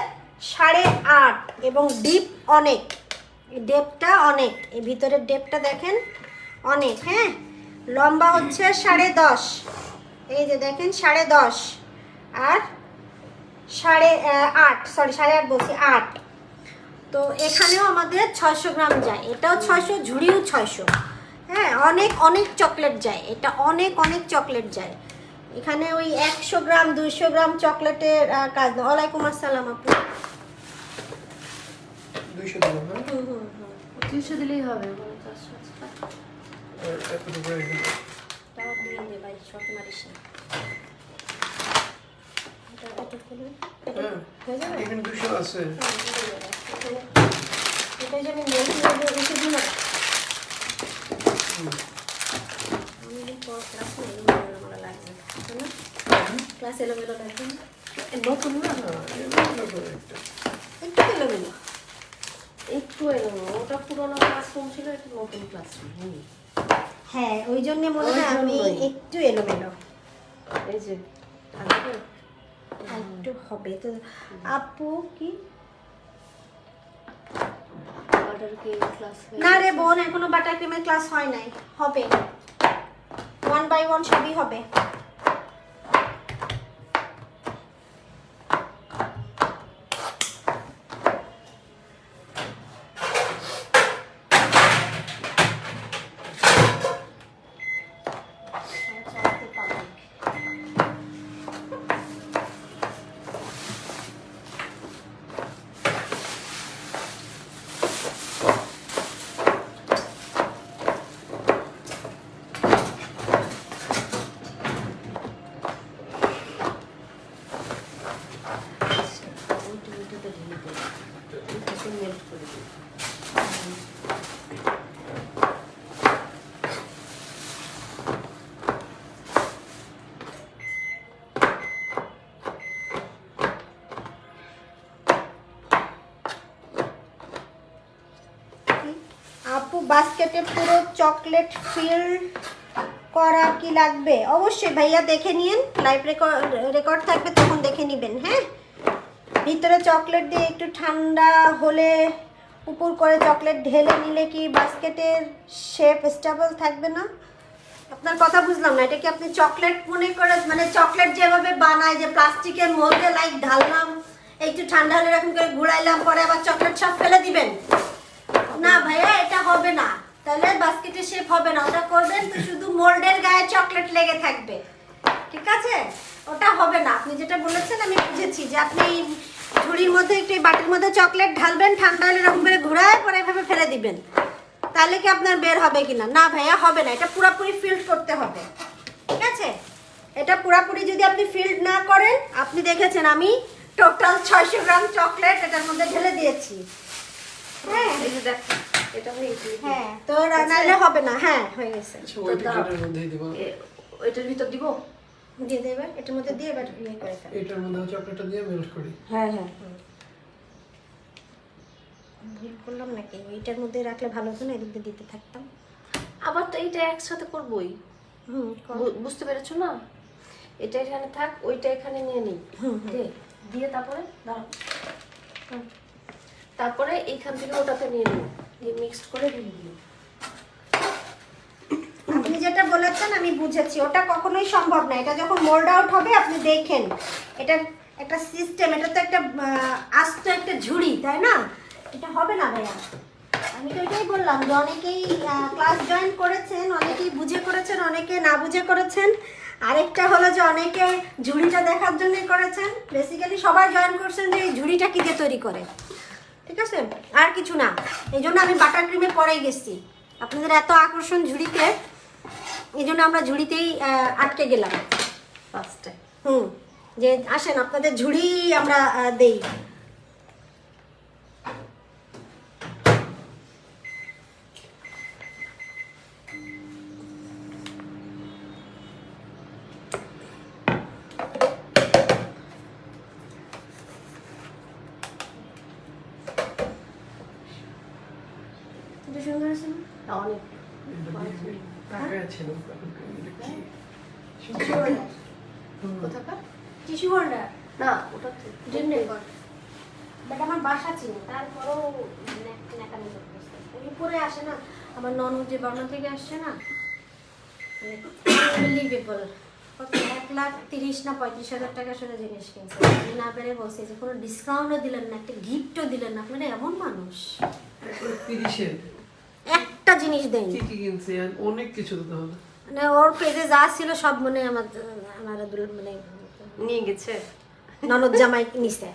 8.5, এবং ডিপ অনেক, ডেপটা অনেক, এই ভিতরের ডেপটা দেখেন অনেক। হ্যাঁ, লম্বা হচ্ছে 10.5, এই যে দেখেন 10.5, আর 8.5, সরি 8.5 বলছি, 8। তো এখানেও আমাদের 600 গ্রাম যায়, এটাও 600, ঝুড়িও 600। হ্যাঁ, অনেক অনেক চকলেট যায়, এটা অনেক অনেক চকলেট যায়। এখানে ওই 100 গ্রাম 200 গ্রাম চকলেটের কাজ না। ওয়ালাইকুম আসসালাম আপু। 200 দেবো না? 200 দিলেই হবে। আর এতটুকু রেখে দাও। তাও দিয়ে দে ভাই, শর্ট মারিস না। এটা এতটুকু দিন। হ্যাঁ, হয়ে যাবে? এখানে 200 আছে। এটাই যে আমি বলি যে রেখে দিন না। অনেকদিন পর ক্লাস না, এলোমেলো লাগবে, তাই না? ক্লাস এলোমেলো লাগবে না? নতুন না, এগুলো করে একটা। একটু এলোমেলো। একটু এলো। ওটা পুরোনো ক্লাসরুম ছিল, এটা নতুন ক্লাসরুম। হ্যাঁ, ওই জন্য মনে হয় ওই আমি জন্যই। একটু এলোমেলো। এই যে থাকবে। একটু হবে তো। আপু কি বাটার ক্রিম ক্লাস না রে বোন, এখনো বাটার ক্রিমের ক্লাস হয় নাই, হবে 1 by 1 সবই হবে। মেল্ট করে দিই। আপু বাস্কেটে পুরো চকলেট ফিল করা কি লাগবে? অবশ্যই ভাইয়া, দেখে নিন, লাইভ রেকর্ড থাকবে তখন দেখে নেবেন। হ্যাঁ, ভিতরে চকলেট দিয়ে একটু ঠান্ডা হলে উপর করে চকলেট ঢেলে নিলে কি বাস্কেটের শেপ স্টেবল থাকবে না? আপনার কথা বুঝলাম না। এটা কি আপনি চকলেট মনে করে, মানে চকলেট যেভাবে বানায় যে প্লাস্টিকের মধ্যে লাইক ঢাললাম, একটু ঠান্ডা হলে এরকম করে ঘুরাইলাম, পরে আবার চকলেট সব ফেলে দিবেন? না ভাইয়া, এটা হবে না, তাহলে বাস্কেটের শেপ হবে না। ওটা করবেন তো শুধু মোল্ডের গায়ে চকলেট লেগে থাকবে, ঠিক আছে? ওটা হবে না। আপনি যেটা বলেছেন আমি বুঝেছি, যে আপনি ঝুড়ির মধ্যে একটু বাটির মধ্যে চকলেট ঢালবেন, ঠান্ডা হলে এরকম করে ঘুরায় পরে এভাবে ফেলে দিবেন, তাহলে কি আপনার বের হবে কিনা? না ভাইয়া, হবে না। এটা পুরোপুরি ফিল্ড করতে হবে, ঠিক আছে? এটা পুরোপুরি যদি আপনি ফিল্ড না করেন, আপনি দেখেছেন আমি টোটাল 600 গ্রাম চকলেট এটার মধ্যে ঢেলে দিয়েছি। হ্যাঁ, এই যে দেখো, এটা হয়ে গেছে। হ্যাঁ, তো নাইলে হবে না। হ্যাঁ, হয়ে গেছে। আচ্ছা, ওই প্যাকেটের মধ্যেই দেবো। ওইটার ভিতর দিব। দিয়ে দেবে, এটার মধ্যে দিয়ে এবার ইয়ে করে ফেল। এটার মধ্যে চকলেটটা দিয়ে মেল্ট করি। হ্যাঁ হ্যাঁ, ভুল করলাম নাকি? এইটার মধ্যে রাখলে ভালো হতো না, এদিক দিয়ে দিতে থাকতাম। আবার তো এইটা একসাথে করবই। বুঝতে পেরেছো না? এটা এখানে থাক, ওইটা এখানে নিয়ে নিই। দিয়ে তারপরে দাঁড়াও, তারপরে এইখান থেকে ওটাতে নিয়ে নিই, দিয়ে মিক্সড করে দিয়ে দিই। যেটা বলেছেন আমি বুঝেছি, ওটা কখনোই সম্ভব না। এটা যখন মোল্ড আউট হবে আপনি দেখেন, এটা একটা সিস্টেম, এটা তো একটা আস্ত একটা ঝুড়ি, তাই না? এটা হবে না ভাইয়া। আমি তো এটাই বললাম যে অনেকেই ক্লাস জয়েন করেছেন, অনেকেই বুঝে করেছেন, অনেকে না বুঝে করেছেন। আরেকটা হলো যে অনেকে ঝুড়িটা দেখার জন্যই করেছেন। বেসিক্যালি সবাই জয়েন করছেন যে এই ঝুড়িটা কী দিয়ে তৈরি করে, ঠিক আছে, আর কিছু না। এই জন্য আমি বাটার ক্রিমে পরেই গেছি, আপনাদের এত আকর্ষণ ঝুড়িতে, এই জন্য আমরা ঝুড়িতেই আটকে গেলাম ফার্স্টে। যে আসেন আপনাদের ঝুড়ি আমরা দেই। এটা সুন্দর আছে না? অনেক টাকা ছিল এখন এটা কি টিস্যু হোল্ডার, কোথাকার? টিস্যু হোল্ডার না, ওটা তো জেনে কর, বাট আমার বাসা ছিল, তারপরও ন্যাকামি করতেছে। ওই উপরে আসে না, আমার ননদ যে বার্মা থেকে আসছে না, আনবিলিভেবল, কত 1,30,000 না 35,000 টাকা শুনে জিনিস কিনছে। আমি না পেরে বলছি যে কোনো ডিসকাউন্টও দিলেন না, একটা গিফটও দিলেন না, আপনারা এমন মানুষ। 30-এর একটা জিনিস দেন, কি কি কিনছে আর অনেক কিছু তো তাহলে মানে ওর পেজে যা ছিল সব মানে আমার মানে নিয়ে গেছে। ননদ জামাই নিছে।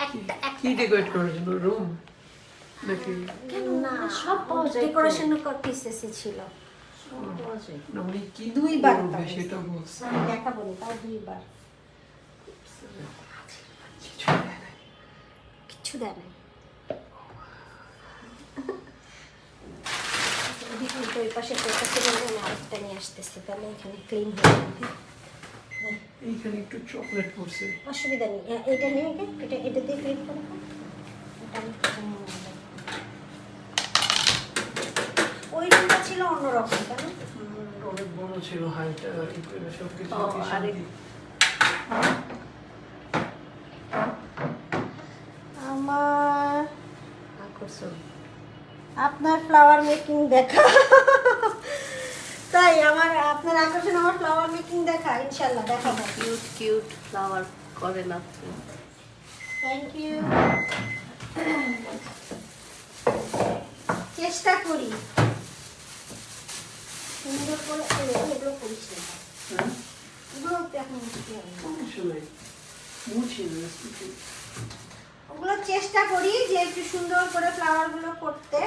একটা কি ডেকোরেট করার জন্য রুম নাকি না সব পাওয়া যায় তো। ডেকোরেশন পিসেস ছিল। সব পাওয়া যায়। না উনি কি দুইবার করবে পাঠাইছে। সেটা বলছে আমি দেখাবো না, তাও দুইবার। কিছু দেয় নাই। কিচ্ছু দেয় নাই। দেখুন তো ওই পাশে আমি আরেকটা নিয়ে আসতেছি, তাহলে এখানে ক্লিন হয়ে যাবে। এইখানে একটু চকলেট পড়ছে অসুবিধা নেই, এটা নিয়ে এটা দিয়ে ক্লিন করে দাও। এটা আমি ওই রুমটা ছিল অন্যরকম, তাই না? অনেক বড় ছিল হাইটা সব কিছু ও, আরেক আমার আকর্ষণ। আপনার ফ্লাওয়ার মেকিং দেখা, তাই আপনার আকর্ষণ আমার ফ্লাওয়ার মেকিং দেখা, ইনশাল্লাহ দেখাবো। কিউট কিউট ফ্লাওয়ার করেন আপনি। Thank you. চেষ্টা করি সুন্দর করে, এগুলো করিস না, হ্যাঁ এগুলো তো এখন মুশকিল হবে। সমস্যা নাই মুছি না কিছু ওগুলো চেষ্টা করি যে একটু সুন্দর করে ফ্লাওয়ার গুলো করতে।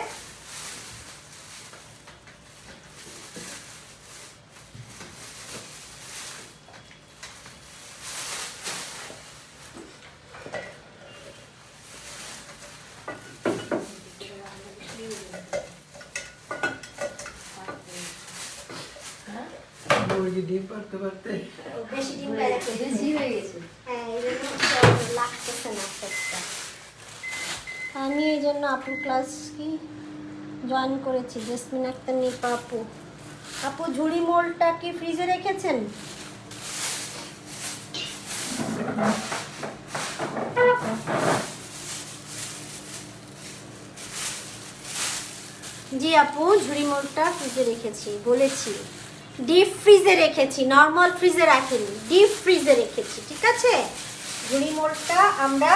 মুরগি ডিম পারতে পারতে বেশি দিন বাইরে বেশি হয়ে গেছে। হ্যাঁ, এই জন্য লাগতেছে না একটা। আমি এই জন্য আপুর ক্লাস কি জয়েন করেছি, জেসমিন আক্তার নিপা আপু। আপু ঝুড়ি মোলটা কি ফ্রিজে রেখেছেন? জি আপু, ঝুড়ি মোলটা ফ্রিজে রেখেছি, বলেছি ডিপ ফ্রিজে রেখেছি, নর্মাল ফ্রিজে রাখিনি, ডিপ ফ্রিজে রেখেছি, ঠিক আছে? ঝুড়ি মোলটা আমরা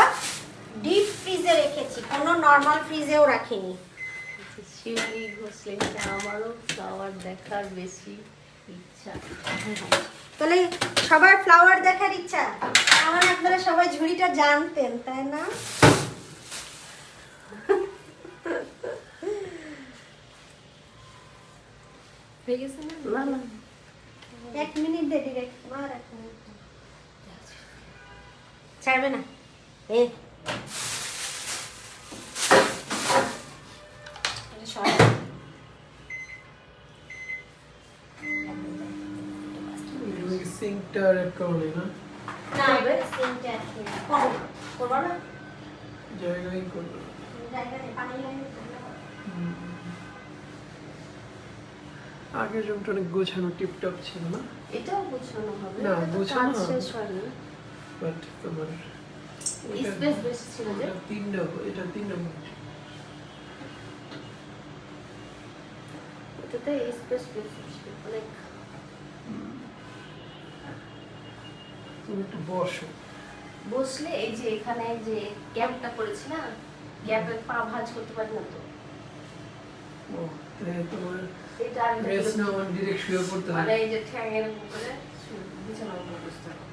ডিপ ফ্রিজে রেখেছি, কোনো নর্মাল ফ্রিজেও রাখিনি। শিউলি ঘোষলে আমারও ফ্লাওয়ার দেখার বেশি ইচ্ছা। তাহলে সবার ফ্লাওয়ার দেখার ইচ্ছা, আমার আপনারা সবাই ঝুড়িটা জানতেন, তাই না? হয়ে গেছে না? না না, 1 মিনিট দে ডিরেক্ট, মার 1 মিনিট ছাড়বে না এ সরাই। সিঙ্কটা রেড করলে না না এবার সিনটা করবো না, জায়গায় করবে জায়গাতে পানি লাগে। আগের রুমটা অনেক গোছানো টিপটপ ছিল না এটাও গোছানো হবে। না, এটা তো গোছানো কাজ হবে। শেষ হয়নি। বাট তোমার স্পেস বেশি ছিল যে। এটা তিন নম্বর এটাতে স্পেস অনেক। তুমি একটু বসো। বসলে এই যে এখানে যে গ্যাপটা পড়েছে না, গ্যাপে পা ভাঁজ করতে পারি না তো। ও তাহলে তোমার এটা আর এটা রেস্ট নাও, মানে ডিরেক্ট শুয়ে পড়তে মানে হবে। এই যে ঠ্যাঙের উপরে বিছানার উপর বসতে হবে।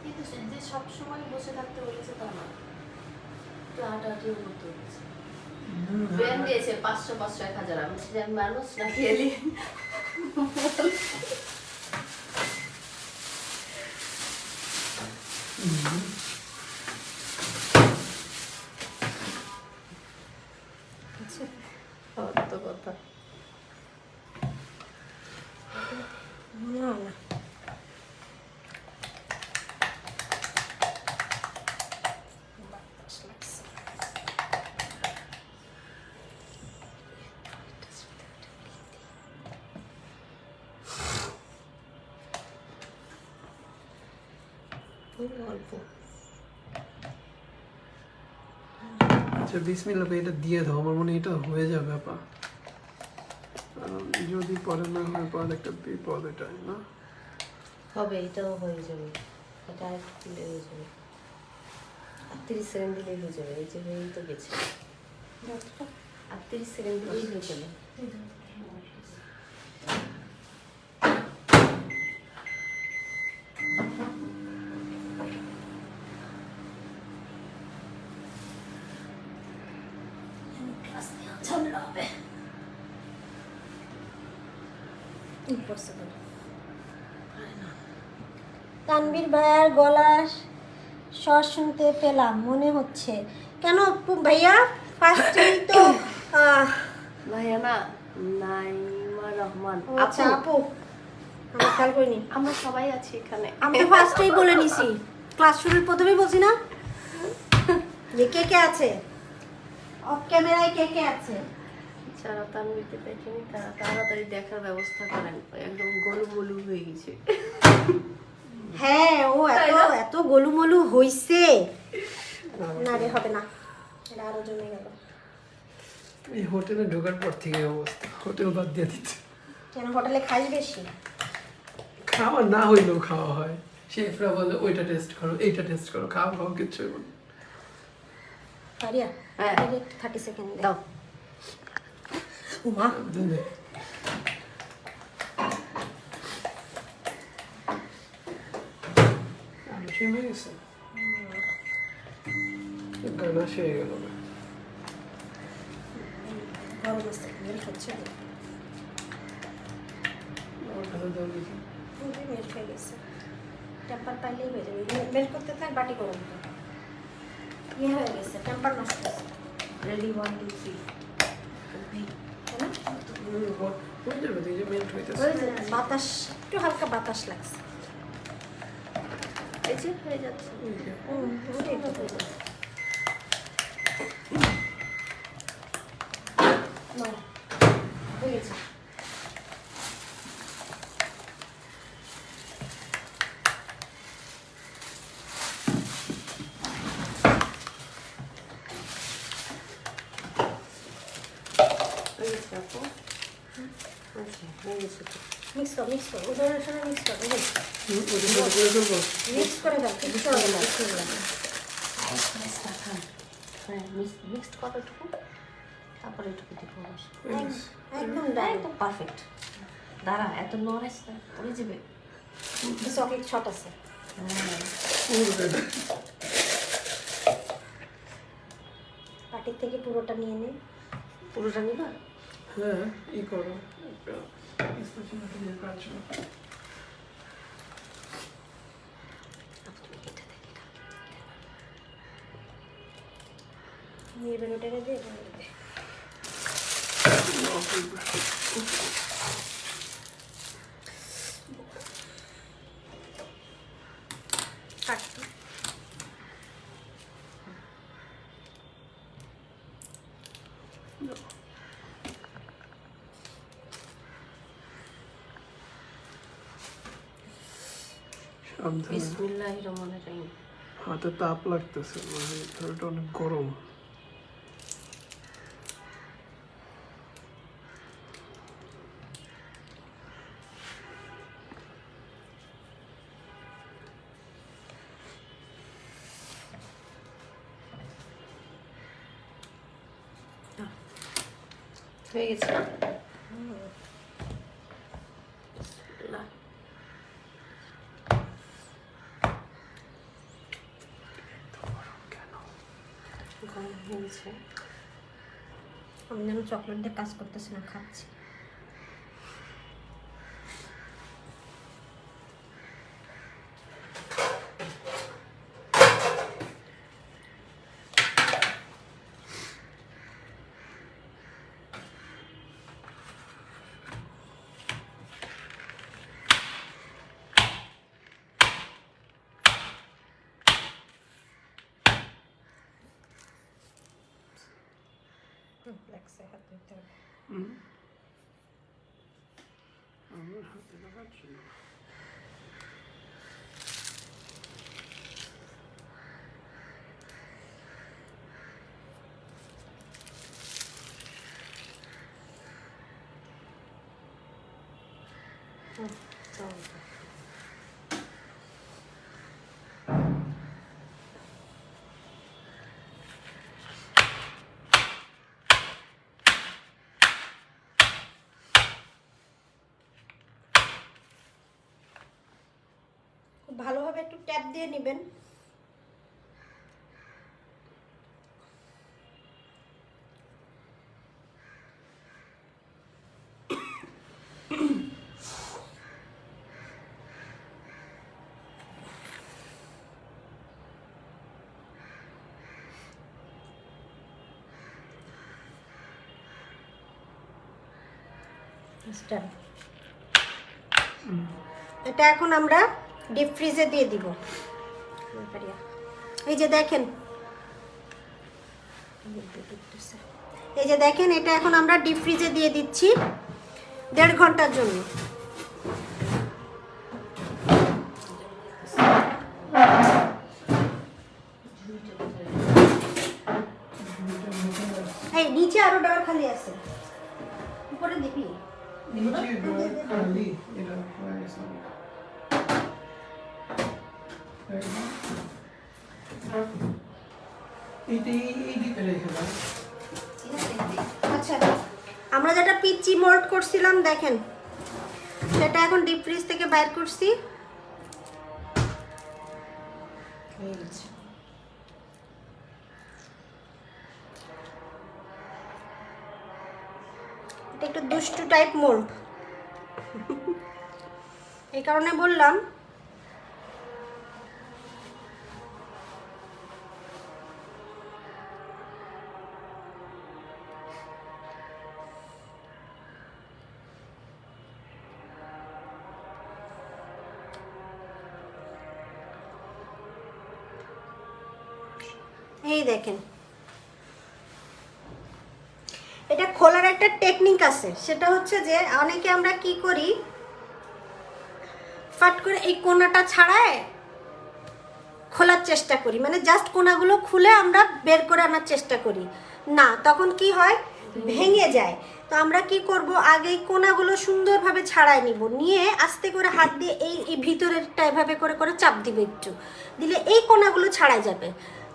কিন্তু যে সব সময় বসে থাকতে বলেছে তা না, একটু হাঁটাহাঁটিও করতে বলেছে। ব্যান দিয়েছে 500 500 1000। আমি বলছি যে আমি মানুষ নাকি এলিয়েন? আচ্ছা অত কথা। মনে হয় না। বাতাস লাগছে। খুবই অল্প। আচ্ছা বিসমিল্লাহ করে এটা দিয়ে দাও, আমার মনে হয় এটা হয়ে যাবে আপা। যদি পরে না হয় পরে একটা বিপদ, এটাই না? হবে, এটাও হয়ে যাবে। এটা আর একটু দিলে হয়ে যাবে। আর 30 সেকেন্ড দিলেই হয়ে যাবে। এই যে হয়েই তো গেছে। আর 30 সেকেন্ড দিলেই হয়ে যাবে। ঝামেলা হবে। তানভীর ভাইয়ার গলার স্বর শুনতে পেলাম মনে হচ্ছে। কেন ভাইয়া? ফার্স্টেই তো ভাইয়া না, নাইমা রহমান আচ্ছা আপু, আমি খেয়াল করিনি। আমরা সবাই আছি এখানে। আমি তো ফার্স্টেই বলে নিছি, ক্লাস শুরুর প্রথমেই বলছি না যে কে কে আছে, অফ ক্যামেরায় কে কে আছে। যারা তানভীরকে দেখেনি তারা তাড়াতাড়ি দেখার ব্যবস্থা করেন। একদম গোলু হয়ে গেছে। হ্যাঁ ও এত এত গোলুমলু হইছে। না রে হবে না, এটা আরো জমে গেল। এই হোটেলে ঢোকার পর থেকে এই অবস্থা, হোটেল বাদ দিয়ে দিচ্ছে। কেন হোটেলে খাই বেশি? খাওয়া না হইলেও খাওয়া হয়, শেফরা বলে ওইটা টেস্ট করো এইটা টেস্ট করো, খাওয়া খাওয়া কিচ্ছু বলে। পারিয়া হ্যাঁ। 30 সেকেন্ড দাও। উমা দিনে আলু সিম হয়ে গেছে, গানা সে হয়ে গেল। গরম আছে, মেল্ট হচ্ছে। আমার কাছে দাও দেখি। পুরোই মেল্ট হয়ে গেছে। টেম্পার পাইলেই হয়ে যাবে। মেল্ট করতে থাক, বাটি গরম কর। ইয়ে হয়ে গেছে, টেম্পার নষ্ট হয়েছে। রেডি 1 2 3। হয়ে যাবে, তুই যে মেল্ট হইতেছে। বাতাস, একটু হালকা বাতাস লাগছে। এই যে হয়ে যাচ্ছে। ওটাই তো হয়ে যাবে। নাও, হয়ে গেছে। মিক্স কর, মিক্স কর, ওদের সঙ্গে মিক্স কর, ওদের ওদের সাথে করে ফেলবো। মিক্স করে দাও, দিতে হবে না। হ্যাঁ, মিক্সড করো একটু, তারপরে একটু দিব। একদম ডাইরেক্ট। একদম পারফেক্ট। দাঁড়া, এত নড়াইস না, পড়ে যাবে। চকলেট শট আছে। হ্যাঁ, পাটির থেকে পুরোটা নিয়ে নে। পুরোটা নিবা? হ্যাঁ, ই করো। স্পেশাল দিয়ে কাজ করো। নিয়ে বেরোটা দে, দে। কাট। সাবধানে। বিসমিল্লাহির রহমানির রহিম। হাতে তাপ লাগতেছে, মানে এটা অনেক গরম। হয়ে গেছে। গরম হয়ে গেছে। আমি যেন চকলেট দিয়ে কাজ করতেছি না, খাচ্ছি। লাগছে হাত ধুতে হবে। আমার হাতে লাগাচ্ছি না। খুব ভালোভাবে একটু ট্যাপ দিয়ে নেবেন। এটা এখন আমরা ডিপ ফ্রিজে দিয়ে দিব। এই যে দেখেন, এই যে দেখেন, এটা এখন আমরা ডিপ ফ্রিজে দিয়ে দিচ্ছি 1.5 ঘন্টার জন্য। এই নিচে আরো ডর খালি আছে, উপরে দিবি। নিচে ড্রয়ার খালি, এটা হয়ে গেছে। এইটাই এই দিকে রেখে দাও। আচ্ছা, আমরা যেটা পিচি মোল্ড করছিলাম দেখেন, সেটা এখন ডিপ ফ্রিজ থেকে বাইর করছি। হয়ে গেছে। এটা একটু দুষ্টু টাইপ মোল্ড, এই কারণে বললাম। এই দেখেন, এটা খোলার একটা টেকনিক আছে, সেটা হচ্ছে যে অনেকে আমরা কি করি, ফাট করে এই কোণাটা ছাড়ায় খোলার চেষ্টা করি, মানে জাস্ট কোণাগুলো খুলে আমরা বের করে আনার চেষ্টা করি না, তখন কি হয়, ভেঙে যায়। তো আমরা কি করব, আগে এই কোণাগুলো সুন্দরভাবে ছাড়াই নিব, নিয়ে আস্তে করে হাত দিয়ে এই ভিতরেরটা এভাবে করে করে চাপ দিব, একটু দিলে এই কোণাগুলো ছাড়াই যাবে।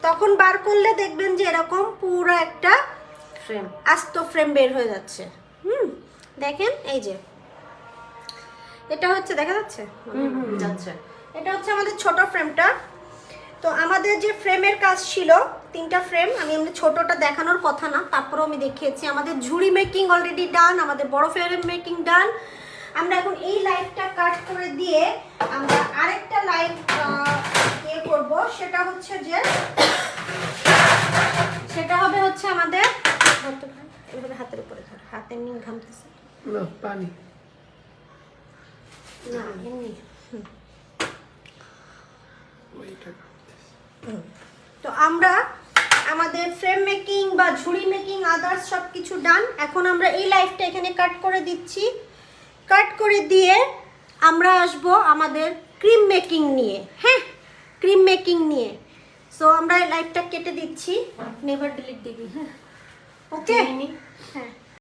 তখন বার করলে দেখবেন যে এরকম পুরো একটা ফ্রেম, আস্ত ফ্রেম বের হয়ে যাচ্ছে। দেখেন, এই যে এটা হচ্ছে, দেখা যাচ্ছে, যাচ্ছে। এটা হচ্ছে আমাদের ছোট ফ্রেমটা। তো আমাদের যে ফ্রেমের কাজ ছিল 3টা ফ্রেম, আমি এমনি ছোটটা দেখানোর কথা না, তারপরেও আমি দেখিয়েছি। আমাদের ঝুড়ি মেকিং অলরেডি ডান, আমাদের বড় ফ্রেম মেকিং ডান। আমরা এখন এই লাইটটা কাট করে দিয়ে আমরা আরেকটা লাইট ইয়ে করব, সেটা হচ্ছে যে সেটা হবে হচ্ছে আমাদের এভাবে হাতের উপরে ধর, হাতে এমনি ঘামতেছে না, পানি না, এমনি। ওইটা। তো আমরা আমাদের ফ্রেম মেকিং বা ঝুড়ি মেকিং আদার্স সব কিছু ডান। এখন আমরা এই লাইটটা এখানে কাট করে দিচ্ছি। কাট করে দিয়ে আমরা আসব আমাদের ক্রিম মেকিং নিয়ে। হ্যাঁ, ক্রিম মেকিং নিয়ে। সো আমরা এই লাইটটা কেটে দিচ্ছি, নেভার ডিলিট দিবি। হ্যাঁ, ওকে, হ্যাঁ।